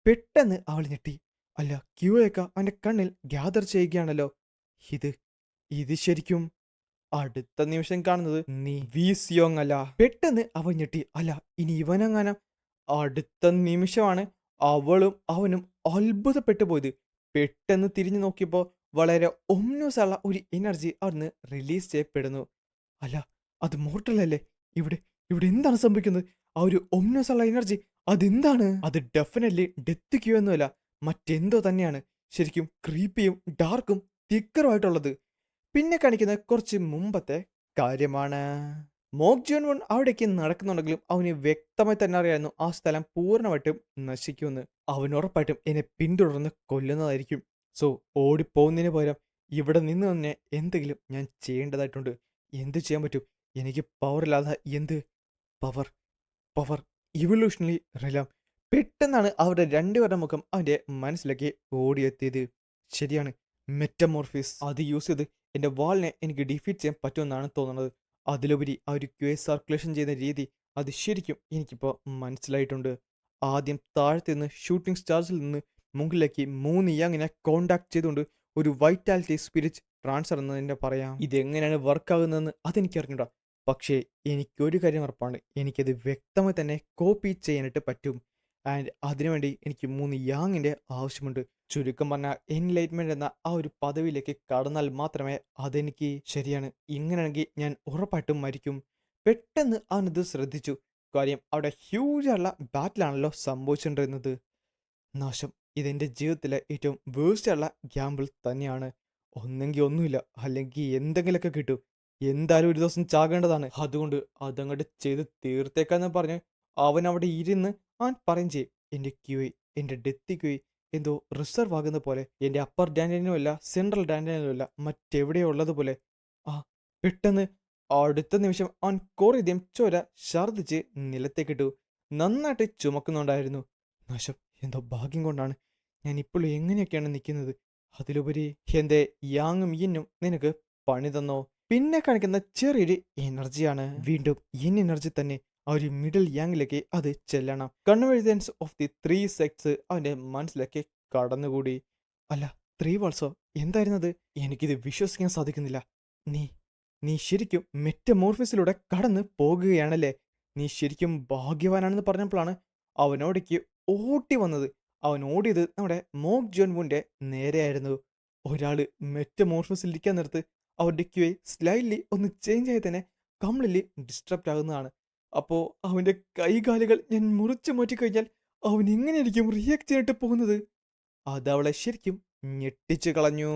പെട്ടെന്ന് അവൾ ഞെട്ടി. അല്ല, ക്യൂയൊക്കെ അവൻ്റെ കണ്ണിൽ ഗ്യാദർ ചെയ്യുകയാണല്ലോ. ഇത് ഇത് ശരിക്കും അടുത്ത നിമിഷം കാണുന്നത് നീ വി സിയോങ് അല്ല. പെട്ടെന്ന് അവൻ ഞെട്ടി. അല്ല, ഇനി ഇവനെങ്ങാനും അടുത്ത നിമിഷമാണ് അവളും അവനും അത്ഭുതപ്പെട്ടു പോയത്. പെട്ടെന്ന് തിരിഞ്ഞു നോക്കിയപ്പോൾ വളരെ ഒമ്നസ് ഉള്ള ഒരു എനർജി അവിടുന്ന് റിലീസ് ചെയ്യപ്പെടുന്നു. അല്ല, അത് മോർട്ടൽ അല്ലേ? ഇവിടെ ഇവിടെ എന്താണ് സംഭവിക്കുന്നത്? ആ ഒരു ഒമ്നസ് ഉള്ള എനർജി അതെന്താണ്? അത് ഡെഫിനറ്റ്ലി ഡെത്ത് ക്യൂ ഒന്നുമല്ല, മറ്റെന്തോ തന്നെയാണ്. ശരിക്കും ക്രീപ്പിയും ഡാർക്കും തിക്കറുമായിട്ടുള്ളത്. പിന്നെ കാണിക്കുന്നത് കുറച്ച് മുമ്പത്തെ കാര്യമാണ്. മോക് ജോൺ വൺ അവിടേക്ക് നടക്കുന്നുണ്ടെങ്കിലും അവന് വ്യക്തമായി തന്നെ അറിയായിരുന്നു ആ സ്ഥലം പൂർണ്ണമായിട്ടും നശിക്കുമെന്ന്. അവൻ ഉറപ്പായിട്ടും എന്നെ പിന്തുടർന്ന് കൊല്ലുന്നതായിരിക്കും. സോ ഓടിപ്പോകുന്നതിന് പകരം ഇവിടെ നിന്ന് തന്നെ എന്തെങ്കിലും ഞാൻ ചെയ്യേണ്ടതായിട്ടുണ്ട്. എന്ത് ചെയ്യാൻ പറ്റും? എനിക്ക് പവറില്ലാതെ എന്ത് പവർ? Power evolutionary റിലം. പെട്ടെന്നാണ് അവരുടെ രണ്ടുപേരുടെ മുഖം അവന്റെ മനസ്സിലേക്ക് ഓടിയെത്തിയത്. ശരിയാണ്, മെറ്റമോർഫിസ്. അത് യൂസ് ചെയ്ത് എൻ്റെ വാളിനെ എനിക്ക് ഡിഫീറ്റ് ചെയ്യാൻ പറ്റുമെന്നാണ് തോന്നുന്നത്. അതിലുപരി ആ ഒരു ക്യൂ സർക്കുലേഷൻ ചെയ്യുന്ന രീതി അത് ശരിക്കും എനിക്കിപ്പോൾ മനസ്സിലായിട്ടുണ്ട്. ആദ്യം താഴത്ത് നിന്ന് ഷൂട്ടിംഗ് സ്റ്റാർസിൽ നിന്ന് മുകളിലേക്ക് 3 യങ്ങിനെ കോണ്ടാക്ട് ചെയ്തുകൊണ്ട് ഒരു വൈറ്റാലിറ്റി സ്പിരിറ്റ് ട്രാൻസ്ഫർ എന്ന് തന്നെ പറയാം. ഇതെങ്ങനെയാണ് വർക്ക് ആകുന്നതെന്ന് അതെനിക്കറിഞ്ഞൂടാ. പക്ഷേ എനിക്കൊരു കാര്യം ഉറപ്പാണ്, എനിക്കത് വ്യക്തമായി തന്നെ കോപ്പി ചെയ്യാനായിട്ട് പറ്റും. ആൻഡ് അതിനുവേണ്ടി എനിക്ക് 3 യാങ്ങിൻ്റെ ആവശ്യമുണ്ട്. ചുരുക്കം പറഞ്ഞാൽ എൻലൈറ്റ്മെന്റ് എന്ന ആ ഒരു പദവിയിലേക്ക് കടന്നാൽ മാത്രമേ അതെനിക്ക്. ശരിയാണ്, ഇങ്ങനെയാണെങ്കിൽ ഞാൻ ഉറപ്പായിട്ടും മരിക്കും. പെട്ടെന്ന് അവനത് ശ്രദ്ധിച്ചു. കാര്യം അവിടെ ഹ്യൂജുള്ള ബാറ്റിലാണല്ലോ സംഭവിച്ചുകൊണ്ടിരുന്നത്. നാശം, ഇതെൻ്റെ ജീവിതത്തിലെ ഏറ്റവും വേഴ്സ്റ്റുള്ള ഗ്യാമ്പിൾ തന്നെയാണ്. ഒന്നെങ്കിൽ ഒന്നുമില്ല, അല്ലെങ്കിൽ എന്തെങ്കിലുമൊക്കെ കിട്ടും. എന്തായാലും ഒരു ദിവസം ചാകേണ്ടതാണ്. അതുകൊണ്ട് അതങ്ങോട്ട് ചെയ്ത് തീർത്തേക്കാന്ന് പറഞ്ഞ് അവൻ അവിടെ ഇരുന്ന് അവൻ പറയും ചെയ്യും, എൻ്റെ ക്യൂഐ, എൻ്റെ ഡെത്ത് ക്യൂഐ എന്തോ റിസർവ് ആകുന്ന പോലെ. എൻ്റെ അപ്പർ ഡാൻഡനിലും അല്ല, സെൻട്രൽ ഡാൻഡനിലും അല്ല, മറ്റെവിടെയോ ഉള്ളതുപോലെ. ആ പെട്ടെന്ന് അടുത്ത നിമിഷം അവൻ കുറേയധികം ചോര ഛർദ്ദിച്ച് നിലത്തേക്കിട്ടു. നന്നായിട്ട് ചുമക്കുന്നുണ്ടായിരുന്നു. നാശം, എന്തോ ഭാഗ്യം കൊണ്ടാണ് ഞാൻ ഇപ്പോൾ എങ്ങനെയൊക്കെയാണ് നിൽക്കുന്നത്. അതിലുപരി എൻ്റെ യാങ്ങും യിന്നും നിനക്ക് പണി തന്നോ? പിന്നെ കാണിക്കുന്ന ചെറിയൊരു എനർജിയാണ്. വീണ്ടും ഇൻ എനർജി തന്നെ ആ ഒരു മിഡിൽ യാങ്ങിലേക്ക് അത് ചെല്ലണം. കൺവേഴ്സൻസ് ഓഫ് ദി 3 സെക്ട്സ് അവൻ്റെ മനസ്സിലേക്ക് കടന്നുകൂടി. അല്ല, 3 വാൾസോ? എന്തായിരുന്നത്? എനിക്കിത് വിശ്വസിക്കാൻ സാധിക്കുന്നില്ല. നീ നീ ശരിക്കും മെറ്റമോർഫിസിലൂടെ കടന്ന് പോകുകയാണല്ലേ? നീ ശരിക്കും ഭാഗ്യവാനാണെന്ന് പറഞ്ഞപ്പോഴാണ് അവനോടേക്ക് ഓടി വന്നത്. അവൻ ഓടിയത് നമ്മുടെ മോക് ജോൺ വുന്റെ നേരെയായിരുന്നു. ഒരാള് മെറ്റമോർഫോസിൽ ഇരിക്കാൻ നേരത്ത് അവൻ്റെ ക്യൂഐ സ്ലൈറ്റ്ലി ഒന്ന് ചേഞ്ച് ആയി തന്നെ കംപ്ലീറ്റ്ലി ഡിസ്റ്റർബ്ഡ് ആകുന്നതാണ്. അപ്പോൾ അവൻ്റെ കൈകാലുകൾ ഞാൻ മുറിച്ചു മാറ്റിക്കഴിഞ്ഞാൽ അവൻ എങ്ങനെയായിരിക്കും റിയാക്ട് ചെയ്തിട്ട് പോകുന്നത്? അതവളെ ശരിക്കും ഞെട്ടിച്ചു കളഞ്ഞു.